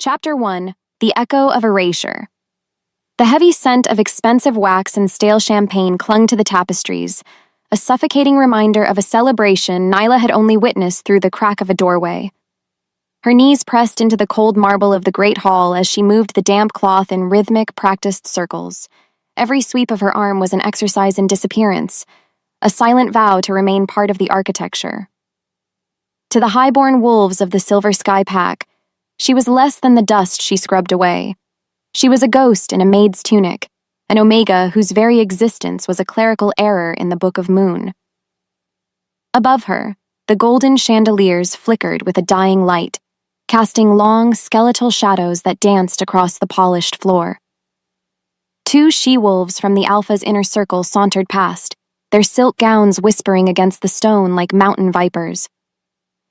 Chapter 1: The Echo of Erasure. The heavy scent of expensive wax and stale champagne clung to the tapestries, a suffocating reminder of a celebration Nyla had only witnessed through the crack of a doorway. Her knees pressed into the cold marble of the great hall as she moved the damp cloth in rhythmic, practiced circles. Every sweep of her arm was an exercise in disappearance, a silent vow to remain part of the architecture. To the high-born wolves of the Silver Sky Pack, she was less than the dust she scrubbed away. She was a ghost in a maid's tunic, an omega whose very existence was a clerical error in the Book of Moon. Above her, the golden chandeliers flickered with a dying light, casting long, skeletal shadows that danced across the polished floor. Two she-wolves from the Alpha's inner circle sauntered past, their silk gowns whispering against the stone like mountain vipers.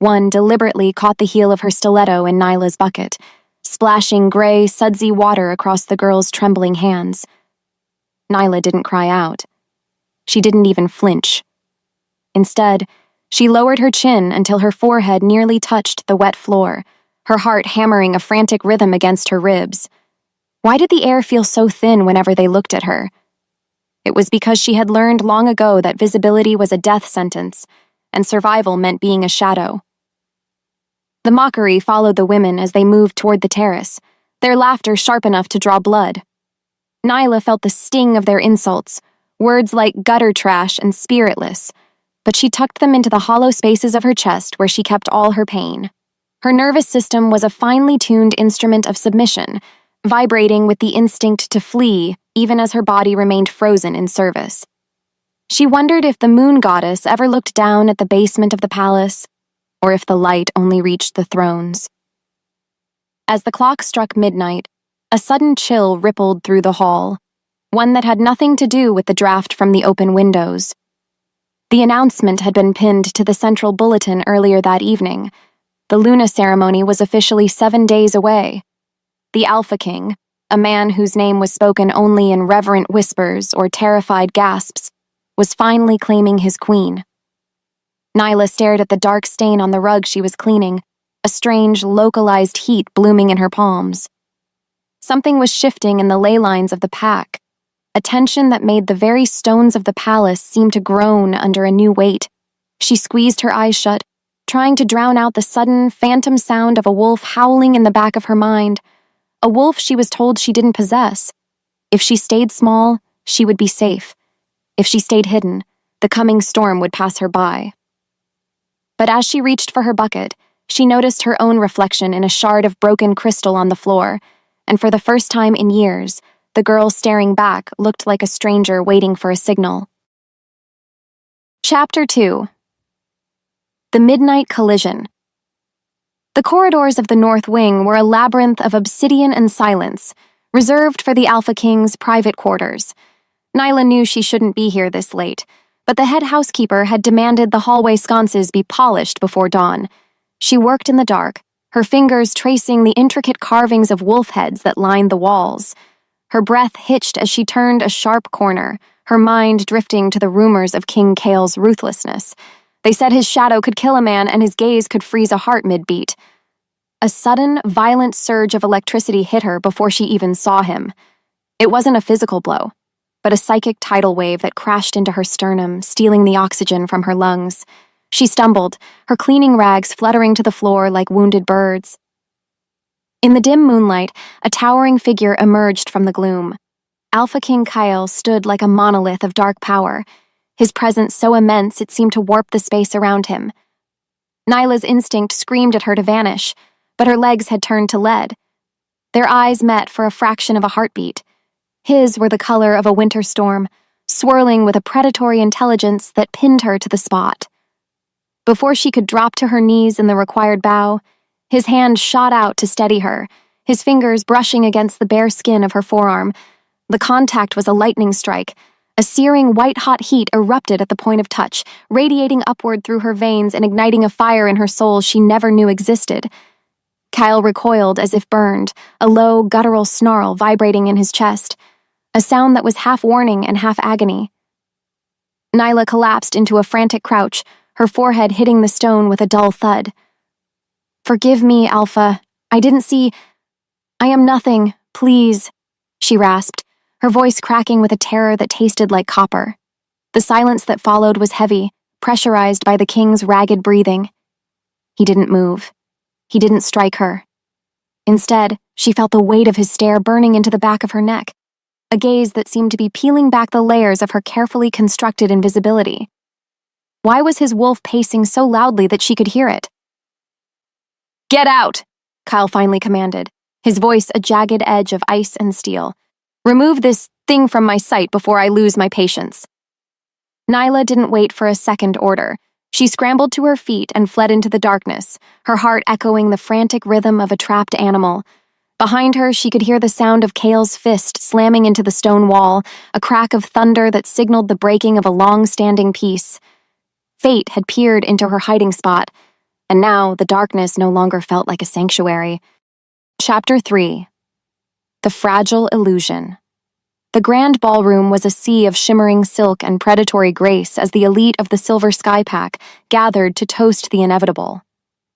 One deliberately caught the heel of her stiletto in Nyla's bucket, splashing gray, sudsy water across the girl's trembling hands. Nyla didn't cry out. She didn't even flinch. Instead, she lowered her chin until her forehead nearly touched the wet floor, her heart hammering a frantic rhythm against her ribs. Why did the air feel so thin whenever they looked at her? It was because she had learned long ago that visibility was a death sentence, and survival meant being a shadow. The mockery followed the women as they moved toward the terrace, their laughter sharp enough to draw blood. Nyla felt the sting of their insults, words like gutter trash and spiritless, but she tucked them into the hollow spaces of her chest where she kept all her pain. Her nervous system was a finely tuned instrument of submission, vibrating with the instinct to flee even as her body remained frozen in service. She wondered if the moon goddess ever looked down at the basement of the palace, or if the light only reached the thrones. As the clock struck midnight, a sudden chill rippled through the hall, one that had nothing to do with the draft from the open windows. The announcement had been pinned to the central bulletin earlier that evening. The Luna ceremony was officially 7 days away. The Alpha King, a man whose name was spoken only in reverent whispers or terrified gasps, was finally claiming his queen. Nyla stared at the dark stain on the rug she was cleaning, a strange, localized heat blooming in her palms. Something was shifting in the ley lines of the pack, a tension that made the very stones of the palace seem to groan under a new weight. She squeezed her eyes shut, trying to drown out the sudden, phantom sound of a wolf howling in the back of her mind, a wolf she was told she didn't possess. If she stayed small, she would be safe. If she stayed hidden, the coming storm would pass her by. But as she reached for her bucket, she noticed her own reflection in a shard of broken crystal on the floor, and for the first time in years, the girl staring back looked like a stranger waiting for a signal. Chapter 2: The Midnight Collision. The corridors of the North Wing were a labyrinth of obsidian and silence, reserved for the Alpha King's private quarters. Nyla knew she shouldn't be here this late, but the head housekeeper had demanded the hallway sconces be polished before dawn. She worked in the dark, her fingers tracing the intricate carvings of wolf heads that lined the walls. Her breath hitched as she turned a sharp corner, her mind drifting to the rumors of King Kale's ruthlessness. They said his shadow could kill a man and his gaze could freeze a heart mid-beat. A sudden, violent surge of electricity hit her before she even saw him. It wasn't a physical blow, but a psychic tidal wave that crashed into her sternum, stealing the oxygen from her lungs. She stumbled, her cleaning rags fluttering to the floor like wounded birds. In the dim moonlight, a towering figure emerged from the gloom. Alpha King Kyle stood like a monolith of dark power, his presence so immense it seemed to warp the space around him. Nyla's instinct screamed at her to vanish, but her legs had turned to lead. Their eyes met for a fraction of a heartbeat. His were the color of a winter storm, swirling with a predatory intelligence that pinned her to the spot. Before she could drop to her knees in the required bow, his hand shot out to steady her, his fingers brushing against the bare skin of her forearm. The contact was a lightning strike. A searing white-hot heat erupted at the point of touch, radiating upward through her veins and igniting a fire in her soul she never knew existed. Kyle recoiled as if burned, a low, guttural snarl vibrating in his chest, a sound that was half warning and half agony. Nyla collapsed into a frantic crouch, her forehead hitting the stone with a dull thud. "Forgive me, Alpha. I didn't see..." I am nothing, please, she rasped, her voice cracking with a terror that tasted like copper. The silence that followed was heavy, pressurized by the king's ragged breathing. He didn't move. He didn't strike her. Instead, she felt the weight of his stare burning into the back of her neck, a gaze that seemed to be peeling back the layers of her carefully constructed invisibility. Why was his wolf pacing so loudly that she could hear it? "Get out!" Kyle finally commanded, his voice a jagged edge of ice and steel. "Remove this thing from my sight before I lose my patience." Nyla didn't wait for a second order. She scrambled to her feet and fled into the darkness, her heart echoing the frantic rhythm of a trapped animal. Behind her, she could hear the sound of Kale's fist slamming into the stone wall, a crack of thunder that signaled the breaking of a long-standing peace. Fate had peered into her hiding spot, and now the darkness no longer felt like a sanctuary. Chapter 3. The Fragile Illusion. The grand ballroom was a sea of shimmering silk and predatory grace as the elite of the Silver Sky Pack gathered to toast the inevitable.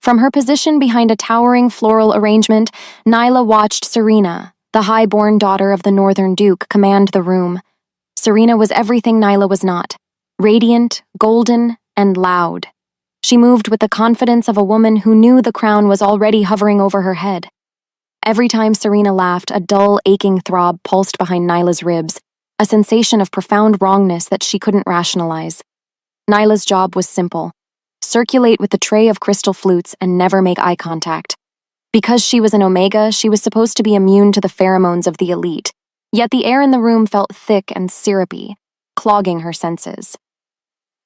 From her position behind a towering floral arrangement, Nyla watched Serena, the high-born daughter of the Northern Duke, command the room. Serena was everything Nyla was not: radiant, golden, and loud. She moved with the confidence of a woman who knew the crown was already hovering over her head. Every time Serena laughed, a dull, aching throb pulsed behind Nyla's ribs, a sensation of profound wrongness that she couldn't rationalize. Nyla's job was simple: circulate with the tray of crystal flutes and never make eye contact. Because she was an Omega, she was supposed to be immune to the pheromones of the elite, yet the air in the room felt thick and syrupy, clogging her senses.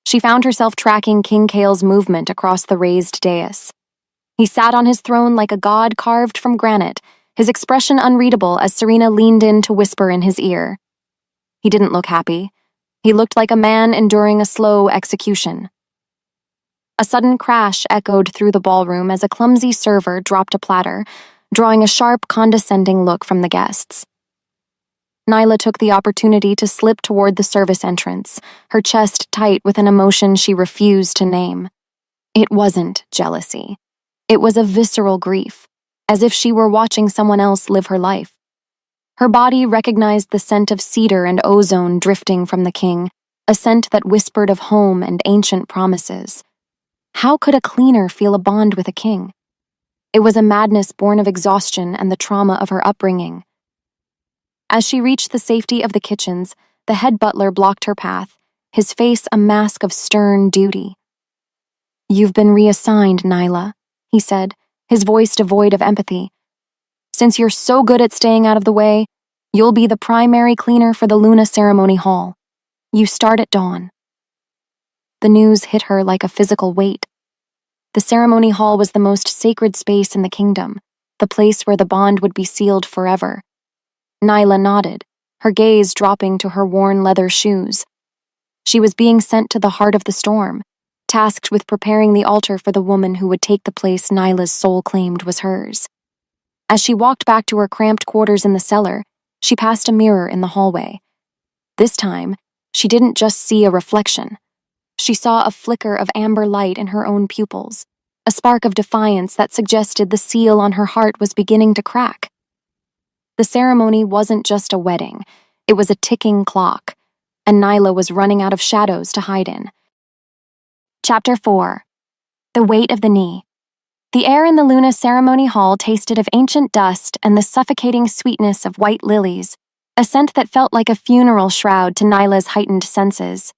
She found herself tracking King Kale's movement across the raised dais. He sat on his throne like a god carved from granite, his expression unreadable as Serena leaned in to whisper in his ear. He didn't look happy. He looked like a man enduring a slow execution. A sudden crash echoed through the ballroom as a clumsy server dropped a platter, drawing a sharp, condescending look from the guests. Nyla took the opportunity to slip toward the service entrance, her chest tight with an emotion she refused to name. It wasn't jealousy. It was a visceral grief, as if she were watching someone else live her life. Her body recognized the scent of cedar and ozone drifting from the king, a scent that whispered of home and ancient promises. How could a cleaner feel a bond with a king? It was a madness born of exhaustion and the trauma of her upbringing. As she reached the safety of the kitchens, the head butler blocked her path, his face a mask of stern duty. "You've been reassigned, Nyla," he said, his voice devoid of empathy. "Since you're so good at staying out of the way, you'll be the primary cleaner for the Luna Ceremony Hall. You start at dawn." The news hit her like a physical weight. The ceremony hall was the most sacred space in the kingdom, the place where the bond would be sealed forever. Nyla nodded, her gaze dropping to her worn leather shoes. She was being sent to the heart of the storm, tasked with preparing the altar for the woman who would take the place Nyla's soul claimed was hers. As she walked back to her cramped quarters in the cellar, she passed a mirror in the hallway. This time, she didn't just see a reflection. She saw a flicker of amber light in her own pupils, a spark of defiance that suggested the seal on her heart was beginning to crack. The ceremony wasn't just a wedding, it was a ticking clock, and Nyla was running out of shadows to hide in. Chapter 4. The Weight of the Knee. The air in the Luna Ceremony Hall tasted of ancient dust and the suffocating sweetness of white lilies, a scent that felt like a funeral shroud to Nyla's heightened senses.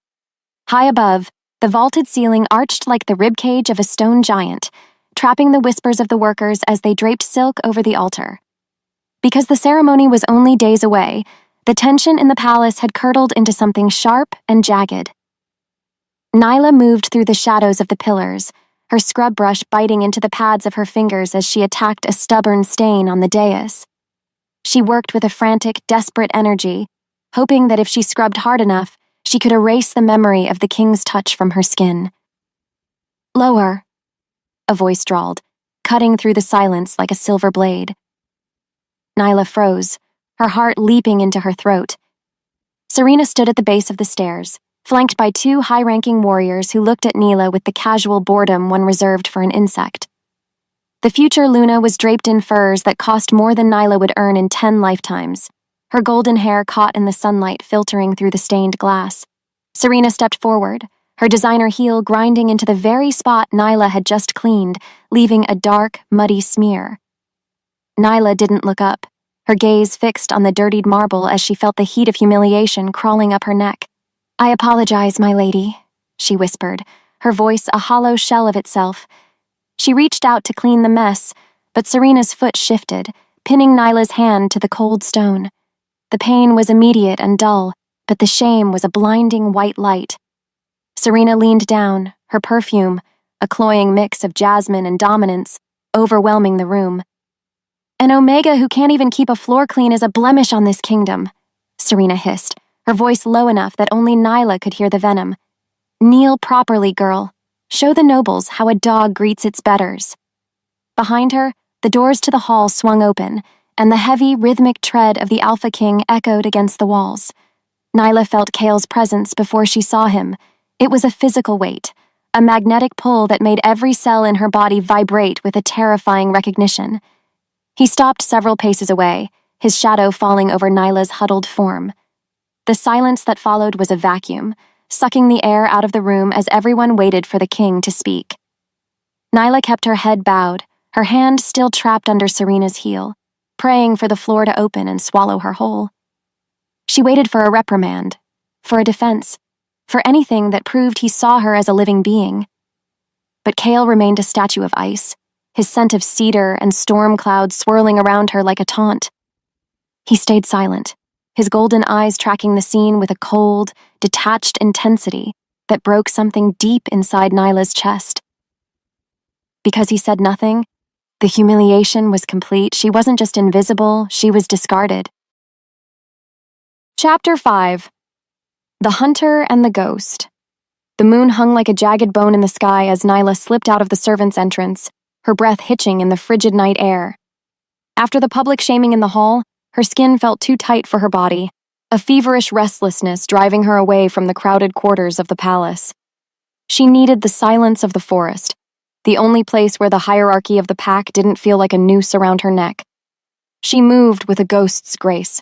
High above, the vaulted ceiling arched like the ribcage of a stone giant, trapping the whispers of the workers as they draped silk over the altar. Because the ceremony was only days away, the tension in the palace had curdled into something sharp and jagged. Nyla moved through the shadows of the pillars, her scrub brush biting into the pads of her fingers as she attacked a stubborn stain on the dais. She worked with a frantic, desperate energy, hoping that if she scrubbed hard enough, she could erase the memory of the king's touch from her skin. "Lower," a voice drawled, cutting through the silence like a silver blade. Nyla froze, her heart leaping into her throat. Serena stood at the base of the stairs, flanked by two high-ranking warriors who looked at Nyla with the casual boredom one reserved for an insect. The future Luna was draped in furs that cost more than Nyla would earn in 10 lifetimes. Her golden hair caught in the sunlight filtering through the stained glass. Serena stepped forward, her designer heel grinding into the very spot Nyla had just cleaned, leaving a dark, muddy smear. Nyla didn't look up, her gaze fixed on the dirtied marble as she felt the heat of humiliation crawling up her neck. "I apologize, my lady," she whispered, her voice a hollow shell of itself. She reached out to clean the mess, but Serena's foot shifted, pinning Nyla's hand to the cold stone. The pain was immediate and dull, but the shame was a blinding white light. Serena leaned down, her perfume, a cloying mix of jasmine and dominance, overwhelming the room. "An Omega who can't even keep a floor clean is a blemish on this kingdom," Serena hissed, her voice low enough that only Nyla could hear the venom. "Kneel properly, girl. Show the nobles how a dog greets its betters." Behind her, the doors to the hall swung open, and the heavy, rhythmic tread of the Alpha King echoed against the walls. Nyla felt Kale's presence before she saw him. It was a physical weight, a magnetic pull that made every cell in her body vibrate with a terrifying recognition. He stopped several paces away, his shadow falling over Nyla's huddled form. The silence that followed was a vacuum, sucking the air out of the room as everyone waited for the king to speak. Nyla kept her head bowed, her hand still trapped under Serena's heel, praying for the floor to open and swallow her whole. She waited for a reprimand, for a defense, for anything that proved he saw her as a living being. But Kale remained a statue of ice, his scent of cedar and storm clouds swirling around her like a taunt. He stayed silent, his golden eyes tracking the scene with a cold, detached intensity that broke something deep inside Nyla's chest. Because he said nothing, the humiliation was complete. She wasn't just invisible, she was discarded. Chapter 5. The Hunter and the Ghost. The moon hung like a jagged bone in the sky as Nyla slipped out of the servants' entrance, her breath hitching in the frigid night air. After the public shaming in the hall, her skin felt too tight for her body, a feverish restlessness driving her away from the crowded quarters of the palace. She needed the silence of the forest, the only place where the hierarchy of the pack didn't feel like a noose around her neck. She moved with a ghost's grace,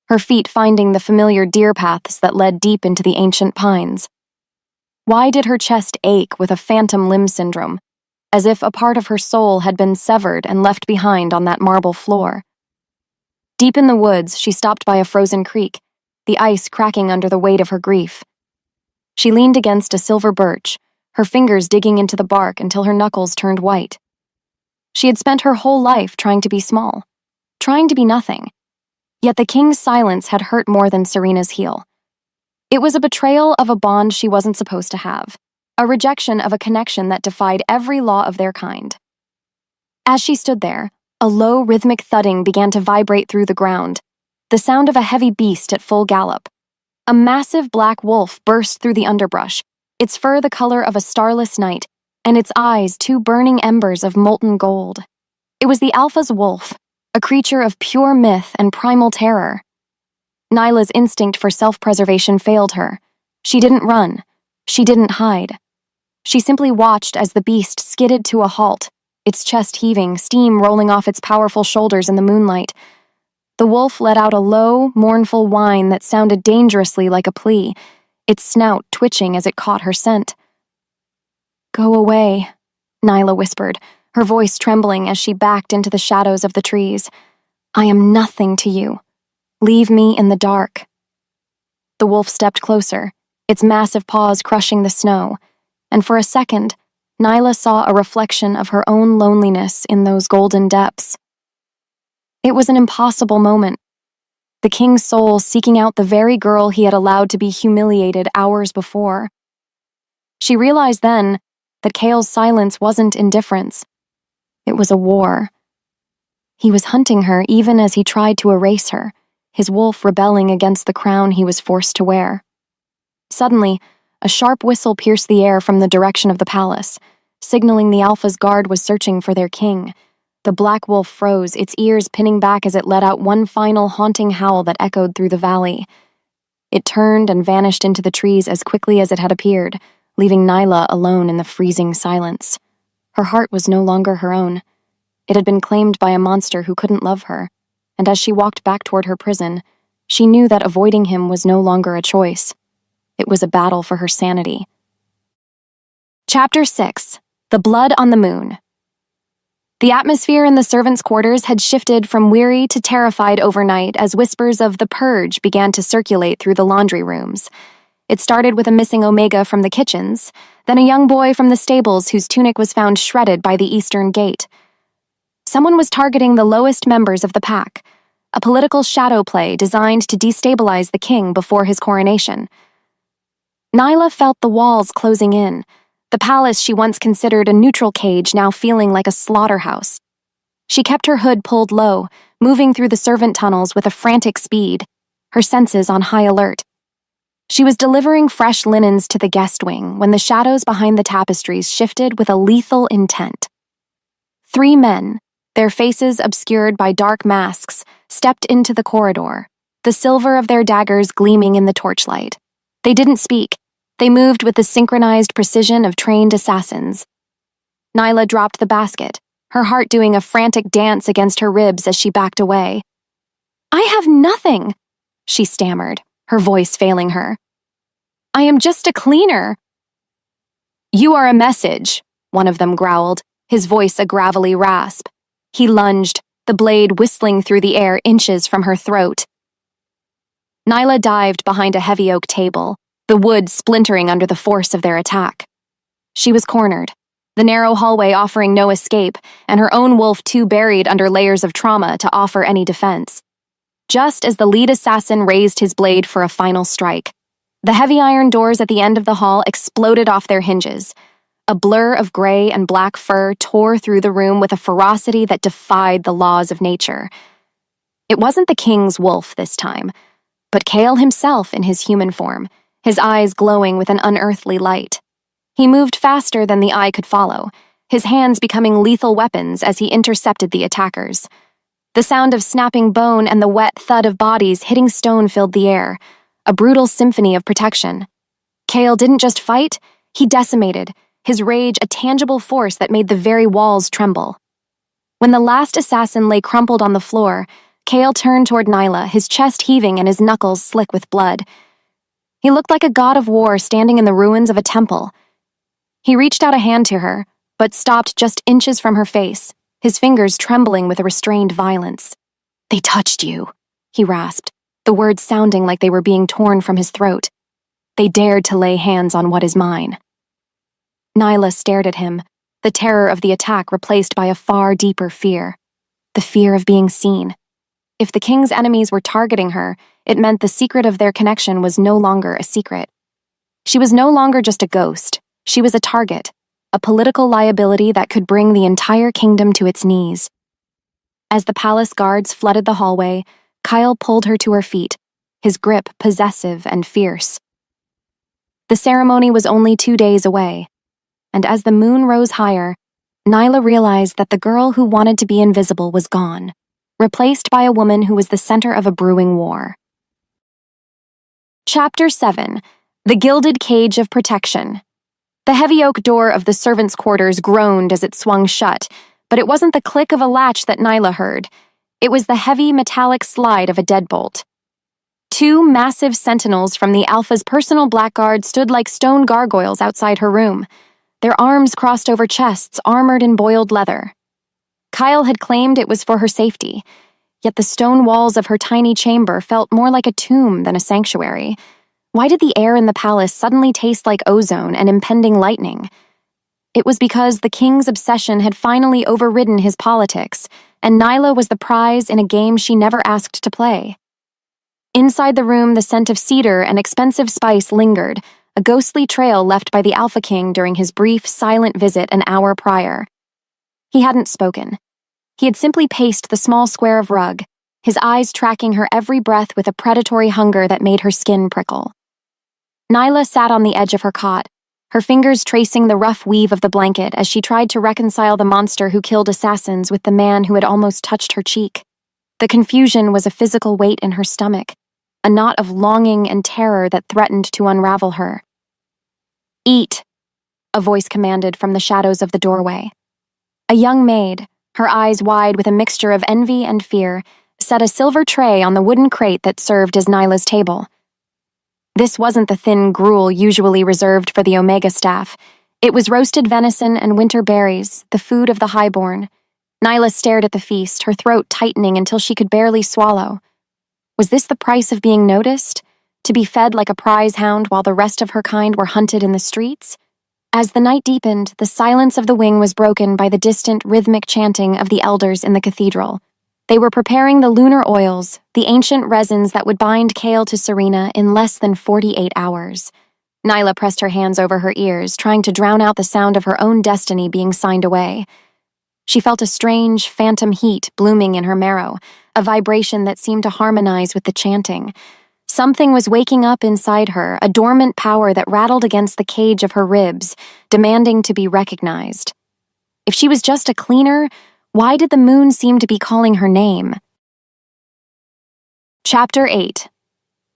her feet finding the familiar deer paths that led deep into the ancient pines. Why did her chest ache with a phantom limb syndrome, as if a part of her soul had been severed and left behind on that marble floor? Deep in the woods, she stopped by a frozen creek, the ice cracking under the weight of her grief. She leaned against a silver birch, her fingers digging into the bark until her knuckles turned white. She had spent her whole life trying to be small, trying to be nothing. Yet the king's silence had hurt more than Serena's heel. It was a betrayal of a bond she wasn't supposed to have, a rejection of a connection that defied every law of their kind. As she stood there, a low rhythmic thudding began to vibrate through the ground, the sound of a heavy beast at full gallop. A massive black wolf burst through the underbrush, its fur the color of a starless night, and its eyes two burning embers of molten gold. It was the Alpha's wolf, a creature of pure myth and primal terror. Nyla's instinct for self-preservation failed her. She didn't run. She didn't hide. She simply watched as the beast skidded to a halt, its chest heaving, steam rolling off its powerful shoulders in the moonlight. The wolf let out a low, mournful whine that sounded dangerously like a plea, its snout twitching as it caught her scent. "Go away," Nyla whispered, her voice trembling as she backed into the shadows of the trees. "I am nothing to you. Leave me in the dark." The wolf stepped closer, its massive paws crushing the snow, and for a second, Nyla saw a reflection of her own loneliness in those golden depths. It was an impossible moment. The king's soul seeking out the very girl he had allowed to be humiliated hours before. She realized then that Kale's silence wasn't indifference. It was a war. He was hunting her even as he tried to erase her, his wolf rebelling against the crown he was forced to wear. Suddenly, a sharp whistle pierced the air from the direction of the palace, signaling the Alpha's guard was searching for their king. The black wolf froze, its ears pinning back as it let out one final haunting howl that echoed through the valley. It turned and vanished into the trees as quickly as it had appeared, leaving Nyla alone in the freezing silence. Her heart was no longer her own. It had been claimed by a monster who couldn't love her, and as she walked back toward her prison, she knew that avoiding him was no longer a choice. It was a battle for her sanity. Chapter 6: The Blood on the Moon. The atmosphere in the servants' quarters had shifted from weary to terrified overnight as whispers of the purge began to circulate through the laundry rooms. It started with a missing Omega from the kitchens, then a young boy from the stables whose tunic was found shredded by the eastern gate. Someone was targeting the lowest members of the pack, a political shadow play designed to destabilize the king before his coronation. Nyla felt the walls closing in, the palace she once considered a neutral cage now feeling like a slaughterhouse. She kept her hood pulled low, moving through the servant tunnels with a frantic speed, her senses on high alert. She was delivering fresh linens to the guest wing when the shadows behind the tapestries shifted with a lethal intent. 3 men, their faces obscured by dark masks, stepped into the corridor, the silver of their daggers gleaming in the torchlight. They didn't speak. They moved with the synchronized precision of trained assassins. Nyla dropped the basket, her heart doing a frantic dance against her ribs as she backed away. "I have nothing," she stammered, her voice failing her. "I am just a cleaner." "You are a message," one of them growled, his voice a gravelly rasp. He lunged, the blade whistling through the air inches from her throat. Nyla dived behind a heavy oak table, the wood splintering under the force of their attack. She was cornered, the narrow hallway offering no escape, and her own wolf too buried under layers of trauma to offer any defense. Just as the lead assassin raised his blade for a final strike, the heavy iron doors at the end of the hall exploded off their hinges. A blur of gray and black fur tore through the room with a ferocity that defied the laws of nature. It wasn't the king's wolf this time, but Chaol himself in his human form, his eyes glowing with an unearthly light. He moved faster than the eye could follow, his hands becoming lethal weapons as he intercepted the attackers. The sound of snapping bone and the wet thud of bodies hitting stone filled the air, a brutal symphony of protection. Chaol didn't just fight, he decimated, his rage a tangible force that made the very walls tremble. When the last assassin lay crumpled on the floor, Chaol turned toward Nyla, his chest heaving and his knuckles slick with blood. He looked like a god of war standing in the ruins of a temple. He reached out a hand to her, but stopped just inches from her face, his fingers trembling with a restrained violence. "They touched you," he rasped, the words sounding like they were being torn from his throat. "They dared to lay hands on what is mine." Nyla stared at him, the terror of the attack replaced by a far deeper fear. The fear of being seen. If the king's enemies were targeting her, it meant the secret of their connection was no longer a secret. She was no longer just a ghost. She was a target, a political liability that could bring the entire kingdom to its knees. As the palace guards flooded the hallway, Chaol pulled her to her feet, his grip possessive and fierce. The ceremony was only 2 days away, and as the moon rose higher, Nyla realized that the girl who wanted to be invisible was gone, replaced by a woman who was the center of a brewing war. Chapter 7: The Gilded Cage of Protection. The heavy oak door of the servants' quarters groaned as it swung shut, but it wasn't the click of a latch that Nyla heard. It was the heavy metallic slide of a deadbolt. 2 massive sentinels from the Alpha's personal blackguard stood like stone gargoyles outside her room, their arms crossed over chests armored in boiled leather. Chaol had claimed it was for her safety, yet the stone walls of her tiny chamber felt more like a tomb than a sanctuary. Why did the air in the palace suddenly taste like ozone and impending lightning? It was because the king's obsession had finally overridden his politics, and Nyla was the prize in a game she never asked to play. Inside the room, the scent of cedar and expensive spice lingered, a ghostly trail left by the Alpha King during his brief, silent visit an hour prior. He hadn't spoken. He had simply paced the small square of rug, his eyes tracking her every breath with a predatory hunger that made her skin prickle. Nyla sat on the edge of her cot, her fingers tracing the rough weave of the blanket as she tried to reconcile the monster who killed assassins with the man who had almost touched her cheek. The confusion was a physical weight in her stomach, a knot of longing and terror that threatened to unravel her. "Eat," a voice commanded from the shadows of the doorway. A young maid, her eyes wide with a mixture of envy and fear, set a silver tray on the wooden crate that served as Nyla's table. This wasn't the thin gruel usually reserved for the Omega staff. It was roasted venison and winter berries, the food of the highborn. Nyla stared at the feast, her throat tightening until she could barely swallow. Was this the price of being noticed? To be fed like a prize hound while the rest of her kind were hunted in the streets? As the night deepened, the silence of the wing was broken by the distant, rhythmic chanting of the elders in the cathedral. They were preparing the lunar oils, the ancient resins that would bind Chaol to Serena in less than 48 hours. Nyla pressed her hands over her ears, trying to drown out the sound of her own destiny being signed away. She felt a strange, phantom heat blooming in her marrow, a vibration that seemed to harmonize with the chanting. Something was waking up inside her, a dormant power that rattled against the cage of her ribs, demanding to be recognized. If she was just a cleaner, why did the moon seem to be calling her name? Chapter 8.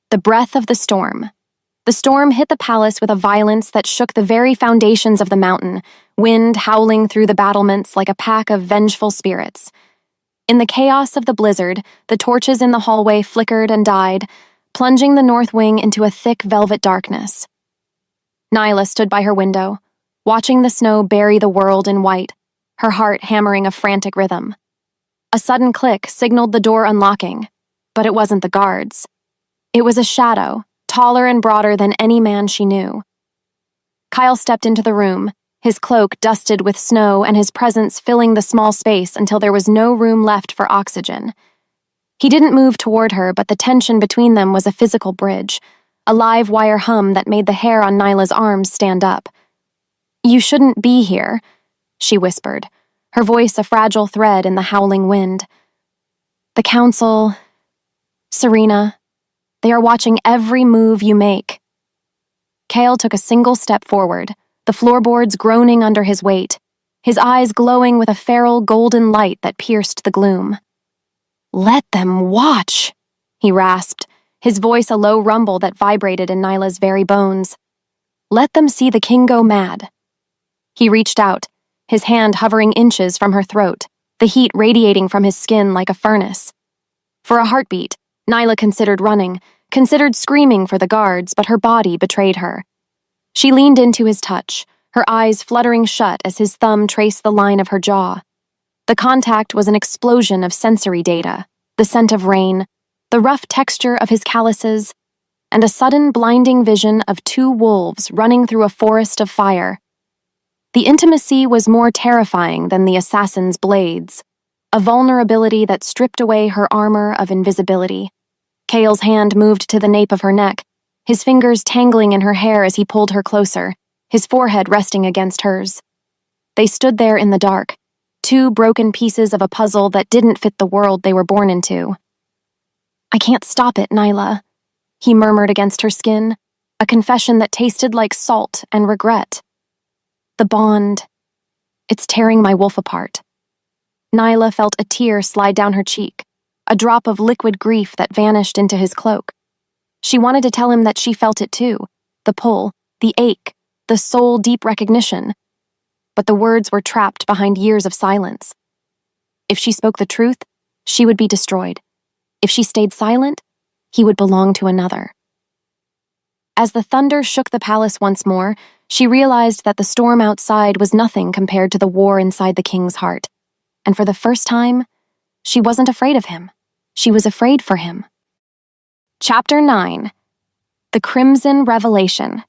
The Breath of the Storm. The storm hit the palace with a violence that shook the very foundations of the mountain, wind howling through the battlements like a pack of vengeful spirits. In the chaos of the blizzard, the torches in the hallway flickered and died, plunging the north wing into a thick velvet darkness. Nyla stood by her window, watching the snow bury the world in white, her heart hammering a frantic rhythm. A sudden click signaled the door unlocking, but it wasn't the guards. It was a shadow, taller and broader than any man she knew. Kyle stepped into the room, his cloak dusted with snow and his presence filling the small space until there was no room left for oxygen. He didn't move toward her, but the tension between them was a physical bridge, a live wire hum that made the hair on Nyla's arms stand up. "You shouldn't be here," she whispered, her voice a fragile thread in the howling wind. "The council, Serena, they are watching every move you make." Chaol took a single step forward, the floorboards groaning under his weight, his eyes glowing with a feral golden light that pierced the gloom. "Let them watch," he rasped, his voice a low rumble that vibrated in Nyla's very bones. "Let them see the king go mad." He reached out, his hand hovering inches from her throat, the heat radiating from his skin like a furnace. For a heartbeat, Nyla considered running, considered screaming for the guards, but her body betrayed her. She leaned into his touch, her eyes fluttering shut as his thumb traced the line of her jaw. The contact was an explosion of sensory data, the scent of rain, the rough texture of his calluses, and a sudden blinding vision of two wolves running through a forest of fire. The intimacy was more terrifying than the assassin's blades, a vulnerability that stripped away her armor of invisibility. Chaol's hand moved to the nape of her neck, his fingers tangling in her hair as he pulled her closer, his forehead resting against hers. They stood there in the dark, two broken pieces of a puzzle that didn't fit the world they were born into. "I can't stop it, Nyla," he murmured against her skin, a confession that tasted like salt and regret. "The bond, it's tearing my wolf apart." Nyla felt a tear slide down her cheek, a drop of liquid grief that vanished into his cloak. She wanted to tell him that she felt it too, the pull, the ache, the soul-deep recognition. But the words were trapped behind years of silence. If she spoke the truth, she would be destroyed. If she stayed silent, he would belong to another. As the thunder shook the palace once more, she realized that the storm outside was nothing compared to the war inside the king's heart. And for the first time, she wasn't afraid of him. She was afraid for him. Chapter 9. The Crimson Revelation.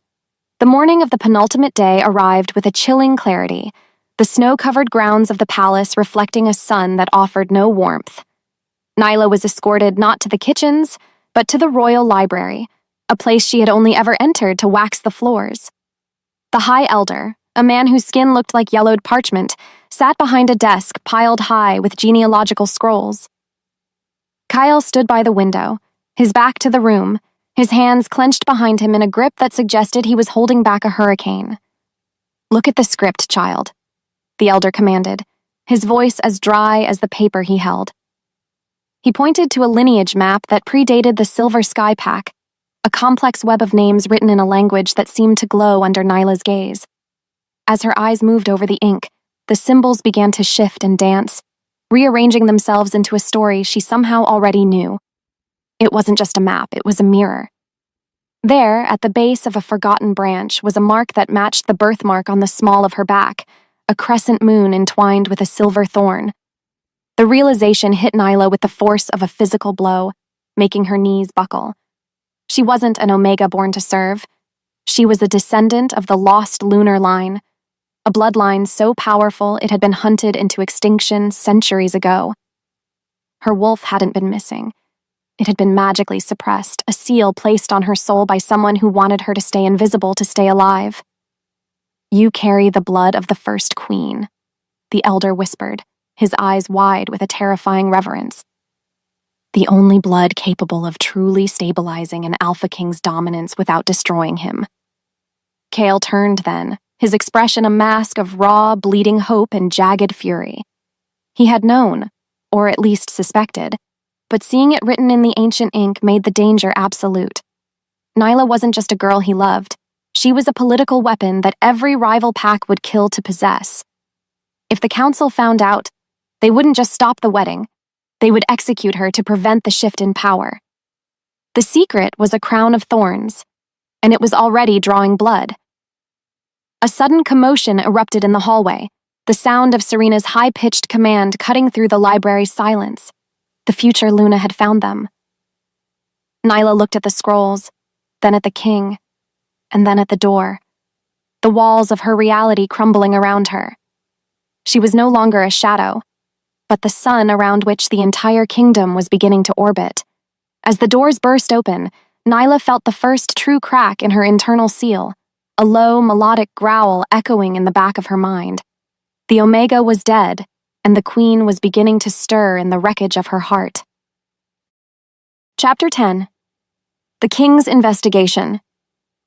The morning of the penultimate day arrived with a chilling clarity, the snow-covered grounds of the palace reflecting a sun that offered no warmth. Nyla was escorted not to the kitchens, but to the royal library, a place she had only ever entered to wax the floors. The High Elder, a man whose skin looked like yellowed parchment, sat behind a desk piled high with genealogical scrolls. Kyle stood by the window, his back to the room, his hands clenched behind him in a grip that suggested he was holding back a hurricane. "Look at the script, child," the elder commanded, his voice as dry as the paper he held. He pointed to a lineage map that predated the Silver Sky Pack, a complex web of names written in a language that seemed to glow under Nyla's gaze. As her eyes moved over the ink, the symbols began to shift and dance, rearranging themselves into a story she somehow already knew. It wasn't just a map, it was a mirror. There, at the base of a forgotten branch, was a mark that matched the birthmark on the small of her back, a crescent moon entwined with a silver thorn. The realization hit Nyla with the force of a physical blow, making her knees buckle. She wasn't an Omega born to serve. She was a descendant of the lost lunar line, a bloodline so powerful it had been hunted into extinction centuries ago. Her wolf hadn't been missing. It had been magically suppressed, a seal placed on her soul by someone who wanted her to stay invisible to stay alive. "You carry the blood of the first queen," the elder whispered, his eyes wide with a terrifying reverence. "The only blood capable of truly stabilizing an Alpha King's dominance without destroying him." Chaol turned then, his expression a mask of raw, bleeding hope and jagged fury. He had known, or at least suspected, but seeing it written in the ancient ink made the danger absolute. Nyla wasn't just a girl he loved. She was a political weapon that every rival pack would kill to possess. If the council found out, they wouldn't just stop the wedding. They would execute her to prevent the shift in power. The secret was a crown of thorns, and it was already drawing blood. A sudden commotion erupted in the hallway, the sound of Serena's high-pitched command cutting through the library's silence. The future Luna had found them. Nyla looked at the scrolls, then at the king, and then at the door, the walls of her reality crumbling around her. She was no longer a shadow, but the sun around which the entire kingdom was beginning to orbit. As the doors burst open, Nyla felt the first true crack in her internal seal, a low, melodic growl echoing in the back of her mind. The Omega was dead, and the Queen was beginning to stir in the wreckage of her heart. Chapter 10. The King's Investigation.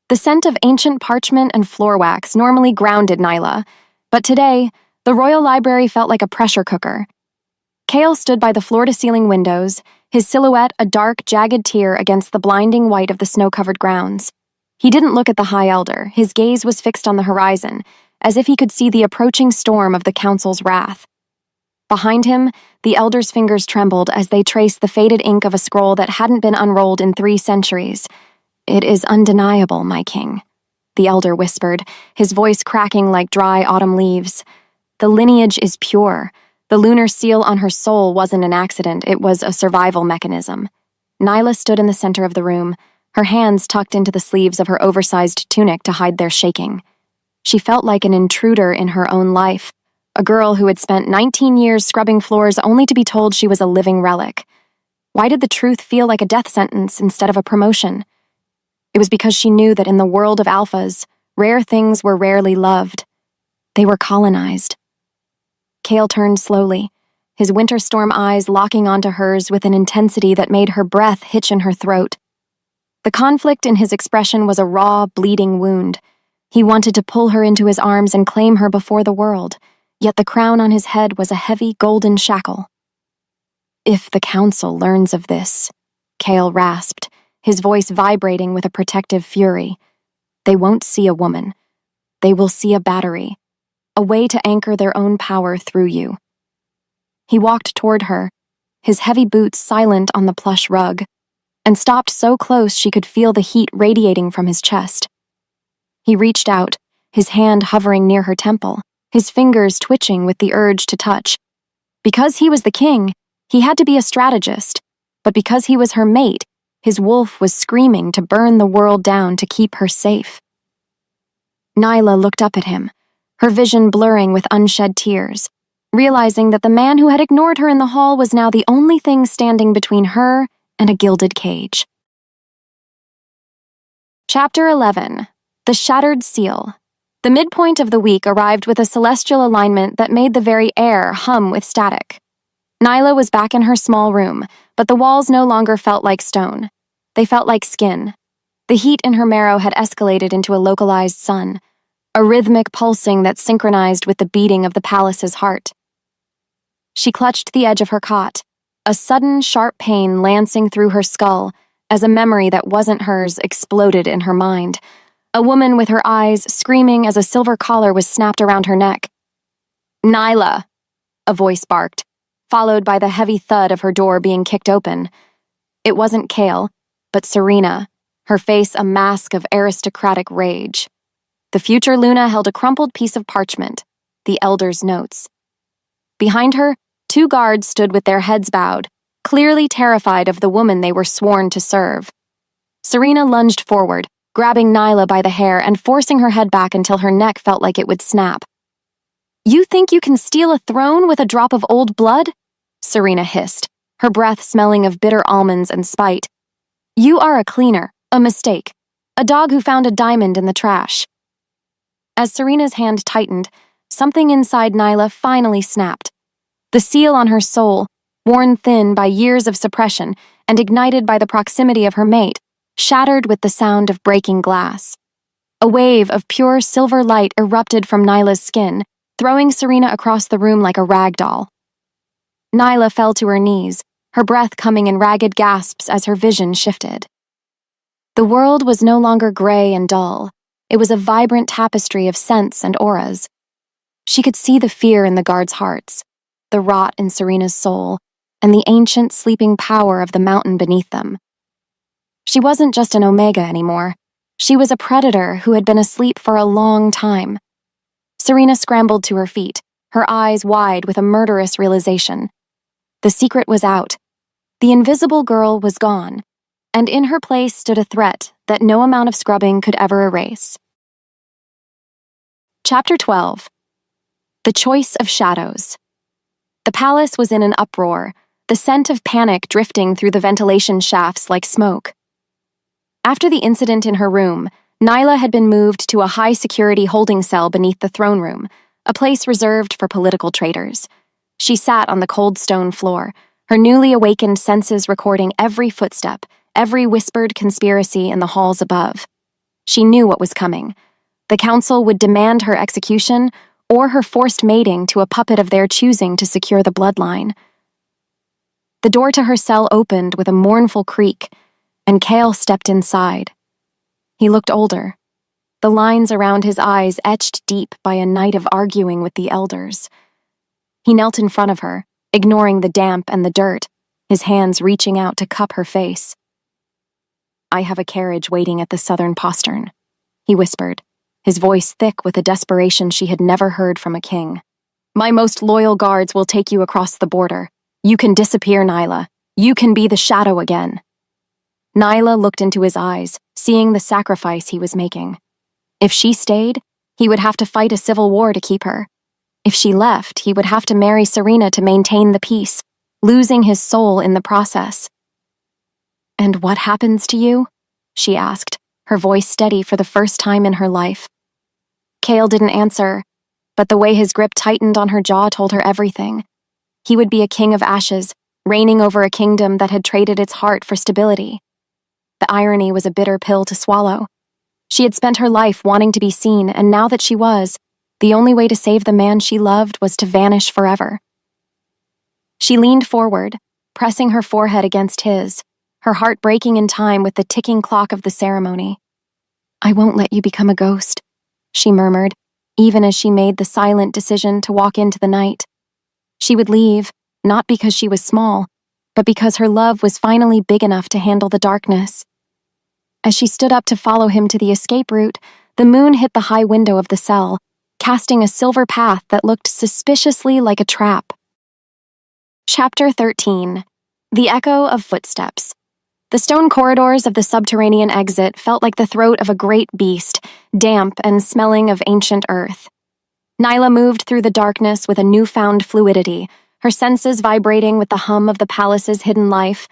The scent of ancient parchment and floor wax normally grounded Nyla, but today, the Royal Library felt like a pressure cooker. Chaol stood by the floor-to-ceiling windows, his silhouette a dark, jagged tear against the blinding white of the snow-covered grounds. He didn't look at the High Elder, his gaze was fixed on the horizon, as if he could see the approaching storm of the Council's wrath. Behind him, the Elder's fingers trembled as they traced the faded ink of a scroll that hadn't been unrolled in 3 centuries. "It is undeniable, my king," the Elder whispered, his voice cracking like dry autumn leaves. "The lineage is pure. The lunar seal on her soul wasn't an accident, it was a survival mechanism." Nyla stood in the center of the room, her hands tucked into the sleeves of her oversized tunic to hide their shaking. She felt like an intruder in her own life, a girl who had spent 19 years scrubbing floors only to be told she was a living relic. Why did the truth feel like a death sentence instead of a promotion? It was because she knew that in the world of alphas, rare things were rarely loved. They were colonized. Chaol turned slowly, his winter storm eyes locking onto hers with an intensity that made her breath hitch in her throat. The conflict in his expression was a raw, bleeding wound. He wanted to pull her into his arms and claim her before the world, yet the crown on his head was a heavy golden shackle. "If the council learns of this," Chaol rasped, his voice vibrating with a protective fury, "they won't see a woman. They will see a battery, a way to anchor their own power through you." He walked toward her, his heavy boots silent on the plush rug, and stopped so close she could feel the heat radiating from his chest. He reached out, his hand hovering near her temple, his fingers twitching with the urge to touch. Because he was the king, he had to be a strategist, but because he was her mate, his wolf was screaming to burn the world down to keep her safe. Nyla looked up at him, her vision blurring with unshed tears, realizing that the man who had ignored her in the hall was now the only thing standing between her and a gilded cage. Chapter 11. The Shattered Seal. The midpoint of the week arrived with a celestial alignment that made the very air hum with static. Nyla was back in her small room, but the walls no longer felt like stone. They felt like skin. The heat in her marrow had escalated into a localized sun, a rhythmic pulsing that synchronized with the beating of the palace's heart. She clutched the edge of her cot, a sudden, sharp pain lancing through her skull as a memory that wasn't hers exploded in her mind. A woman with her eyes screaming as a silver collar was snapped around her neck. "Nyla," a voice barked, followed by the heavy thud of her door being kicked open. It wasn't Chaol, but Serena, her face a mask of aristocratic rage. The future Luna held a crumpled piece of parchment, the Elder's notes. Behind her, 2 guards stood with their heads bowed, clearly terrified of the woman they were sworn to serve. Serena lunged forward, grabbing Nyla by the hair and forcing her head back until her neck felt like it would snap. "You think you can steal a throne with a drop of old blood?" Serena hissed, her breath smelling of bitter almonds and spite. "You are a cleaner, a mistake, a dog who found a diamond in the trash." As Serena's hand tightened, something inside Nyla finally snapped. The seal on her soul, worn thin by years of suppression and ignited by the proximity of her mate, shattered with the sound of breaking glass. A wave of pure silver light erupted from Nyla's skin, throwing Serena across the room like a rag doll. Nyla fell to her knees, her breath coming in ragged gasps as her vision shifted. The world was no longer gray and dull. It was a vibrant tapestry of scents and auras. She could see the fear in the guards' hearts, the rot in Serena's soul, and the ancient sleeping power of the mountain beneath them. She wasn't just an Omega anymore. She was a predator who had been asleep for a long time. Serena scrambled to her feet, her eyes wide with a murderous realization. The secret was out. The invisible girl was gone, and in her place stood a threat that no amount of scrubbing could ever erase. Chapter 12. The Choice of Shadows. The palace was in an uproar, the scent of panic drifting through the ventilation shafts like smoke. After the incident in her room, Nyla had been moved to a high-security holding cell beneath the throne room, a place reserved for political traitors. She sat on the cold stone floor, her newly awakened senses recording every footstep, every whispered conspiracy in the halls above. She knew what was coming. The council would demand her execution or her forced mating to a puppet of their choosing to secure the bloodline. The door to her cell opened with a mournful creak, and Chaol stepped inside. He looked older, the lines around his eyes etched deep by a night of arguing with the elders. He knelt in front of her, ignoring the damp and the dirt, his hands reaching out to cup her face. "I have a carriage waiting at the southern postern," he whispered, his voice thick with a desperation she had never heard from a king. "My most loyal guards will take you across the border. You can disappear, Nyla. You can be the shadow again." Nyla looked into his eyes, seeing the sacrifice he was making. If she stayed, he would have to fight a civil war to keep her. If she left, he would have to marry Serena to maintain the peace, losing his soul in the process. "And what happens to you?" she asked, her voice steady for the first time in her life. Chaol didn't answer, but the way his grip tightened on her jaw told her everything. He would be a king of ashes, reigning over a kingdom that had traded its heart for stability. The irony was a bitter pill to swallow. She had spent her life wanting to be seen, and now that she was, the only way to save the man she loved was to vanish forever. She leaned forward, pressing her forehead against his, her heart breaking in time with the ticking clock of the ceremony. "I won't let you become a ghost," she murmured, even as she made the silent decision to walk into the night. She would leave, not because she was small, but because her love was finally big enough to handle the darkness. As she stood up to follow him to the escape route, the moon hit the high window of the cell, casting a silver path that looked suspiciously like a trap. Chapter 13. The Echo of Footsteps. The stone corridors of the subterranean exit felt like the throat of a great beast, damp and smelling of ancient earth. Nyla moved through the darkness with a newfound fluidity, her senses vibrating with the hum of the palace's hidden life.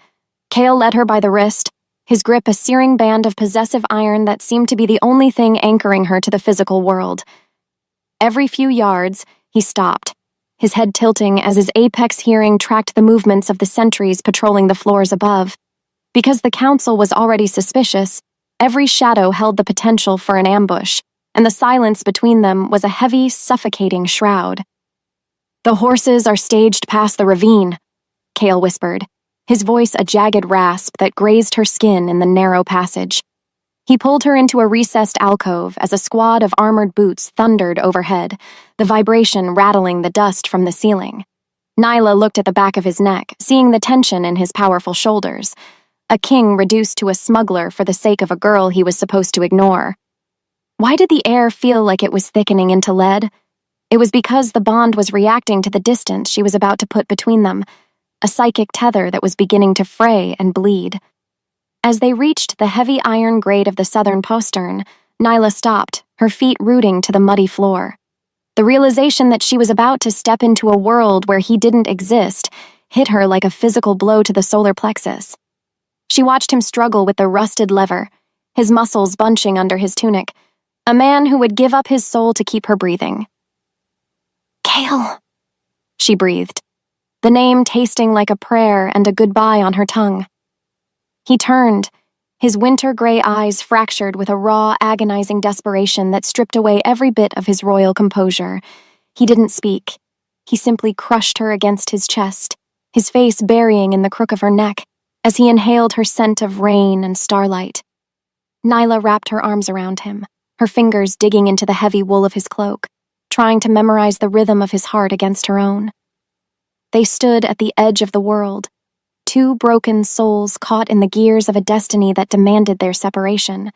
Chaol led her by the wrist, his grip a searing band of possessive iron that seemed to be the only thing anchoring her to the physical world. Every few yards, he stopped, his head tilting as his apex hearing tracked the movements of the sentries patrolling the floors above. Because the council was already suspicious, every shadow held the potential for an ambush, and the silence between them was a heavy, suffocating shroud. "The horses are staged past the ravine," Chaol whispered, his voice a jagged rasp that grazed her skin in the narrow passage. He pulled her into a recessed alcove as a squad of armored boots thundered overhead, the vibration rattling the dust from the ceiling. Nyla looked at the back of his neck, seeing the tension in his powerful shoulders. A king reduced to a smuggler for the sake of a girl he was supposed to ignore. Why did the air feel like it was thickening into lead? It was because the bond was reacting to the distance she was about to put between them, a psychic tether that was beginning to fray and bleed. As they reached the heavy iron grate of the southern postern, Nyla stopped, her feet rooting to the muddy floor. The realization that she was about to step into a world where he didn't exist hit her like a physical blow to the solar plexus. She watched him struggle with the rusted lever, his muscles bunching under his tunic, a man who would give up his soul to keep her breathing. "Kale," she breathed, the name tasting like a prayer and a goodbye on her tongue. He turned, his winter-gray eyes fractured with a raw, agonizing desperation that stripped away every bit of his royal composure. He didn't speak. He simply crushed her against his chest, his face burying in the crook of her neck, as he inhaled her scent of rain and starlight. Nyla wrapped her arms around him, her fingers digging into the heavy wool of his cloak, trying to memorize the rhythm of his heart against her own. They stood at the edge of the world, two broken souls caught in the gears of a destiny that demanded their separation.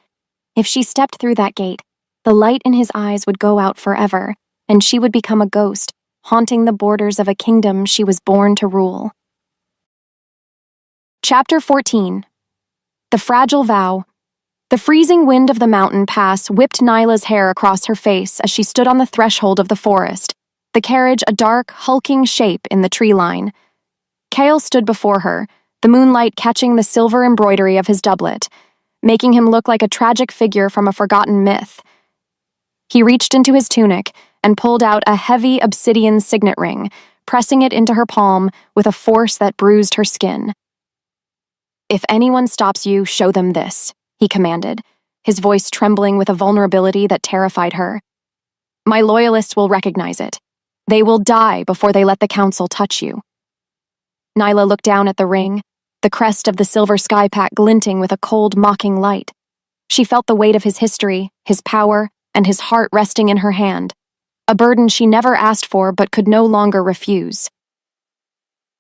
If she stepped through that gate, the light in his eyes would go out forever, and she would become a ghost, haunting the borders of a kingdom she was born to rule. Chapter 14. The Fragile Vow. The freezing wind of the mountain pass whipped Nyla's hair across her face as she stood on the threshold of the forest, the carriage a dark, hulking shape in the tree line. Kale stood before her, the moonlight catching the silver embroidery of his doublet, making him look like a tragic figure from a forgotten myth. He reached into his tunic and pulled out a heavy obsidian signet ring, pressing it into her palm with a force that bruised her skin. "If anyone stops you, show them this," he commanded, his voice trembling with a vulnerability that terrified her. "My loyalists will recognize it. They will die before they let the council touch you." Nyla looked down at the ring, the crest of the silver sky pack glinting with a cold, mocking light. She felt the weight of his history, his power, and his heart resting in her hand, a burden she never asked for but could no longer refuse.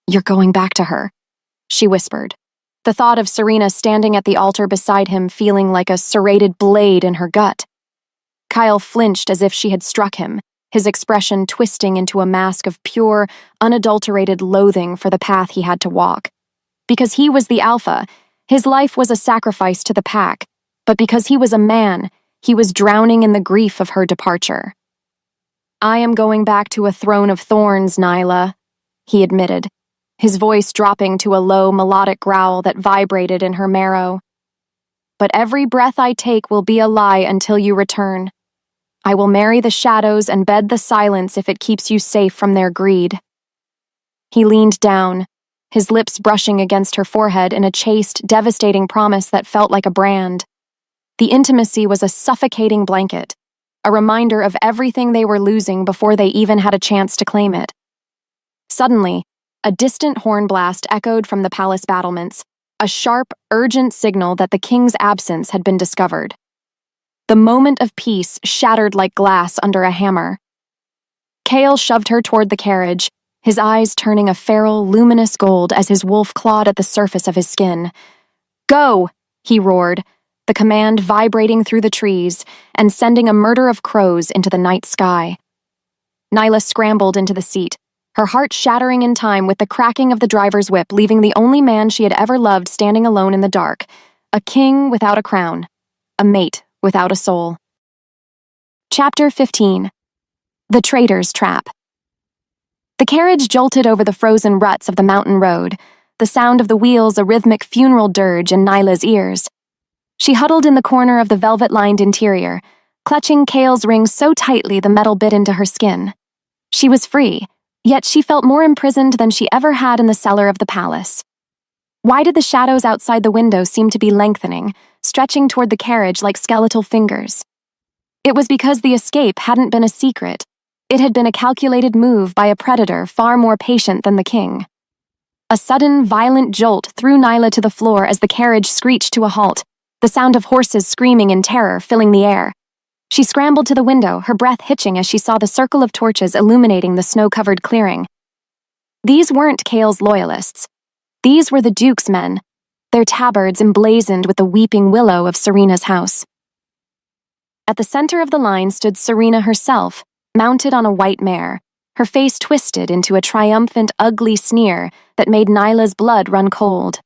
"You're going back to her," she whispered, the thought of Serena standing at the altar beside him feeling like a serrated blade in her gut. Kyle flinched as if she had struck him, his expression twisting into a mask of pure, unadulterated loathing for the path he had to walk. Because he was the alpha, his life was a sacrifice to the pack, but because he was a man, he was drowning in the grief of her departure. "I am going back to a throne of thorns, Nyla," he admitted, his voice dropping to a low, melodic growl that vibrated in her marrow. "But every breath I take will be a lie until you return. I will marry the shadows and bed the silence if it keeps you safe from their greed." He leaned down, his lips brushing against her forehead in a chaste, devastating promise that felt like a brand. The intimacy was a suffocating blanket, a reminder of everything they were losing before they even had a chance to claim it. Suddenly, a distant horn blast echoed from the palace battlements, a sharp, urgent signal that the king's absence had been discovered. The moment of peace shattered like glass under a hammer. Kale shoved her toward the carriage, his eyes turning a feral, luminous gold as his wolf clawed at the surface of his skin. "Go!" he roared, the command vibrating through the trees and sending a murder of crows into the night sky. Nyla scrambled into the seat, her heart shattering in time with the cracking of the driver's whip, leaving the only man she had ever loved standing alone in the dark, a king without a crown, a mate without a soul. Chapter 15. The Traitor's Trap. The carriage jolted over the frozen ruts of the mountain road, the sound of the wheels a rhythmic funeral dirge in Nyla's ears. She huddled in the corner of the velvet-lined interior, clutching Kale's ring so tightly the metal bit into her skin. She was free, yet she felt more imprisoned than she ever had in the cellar of the palace. Why did the shadows outside the window seem to be lengthening, stretching toward the carriage like skeletal fingers? It was because the escape hadn't been a secret. It had been a calculated move by a predator far more patient than the king. A sudden, violent jolt threw Nyla to the floor as the carriage screeched to a halt, the sound of horses screaming in terror filling the air. She scrambled to the window, her breath hitching as she saw the circle of torches illuminating the snow-covered clearing. These weren't Kale's loyalists. These were the Duke's men, their tabards emblazoned with the weeping willow of Serena's house. At the center of the line stood Serena herself, mounted on a white mare, her face twisted into a triumphant, ugly sneer that made Nyla's blood run cold.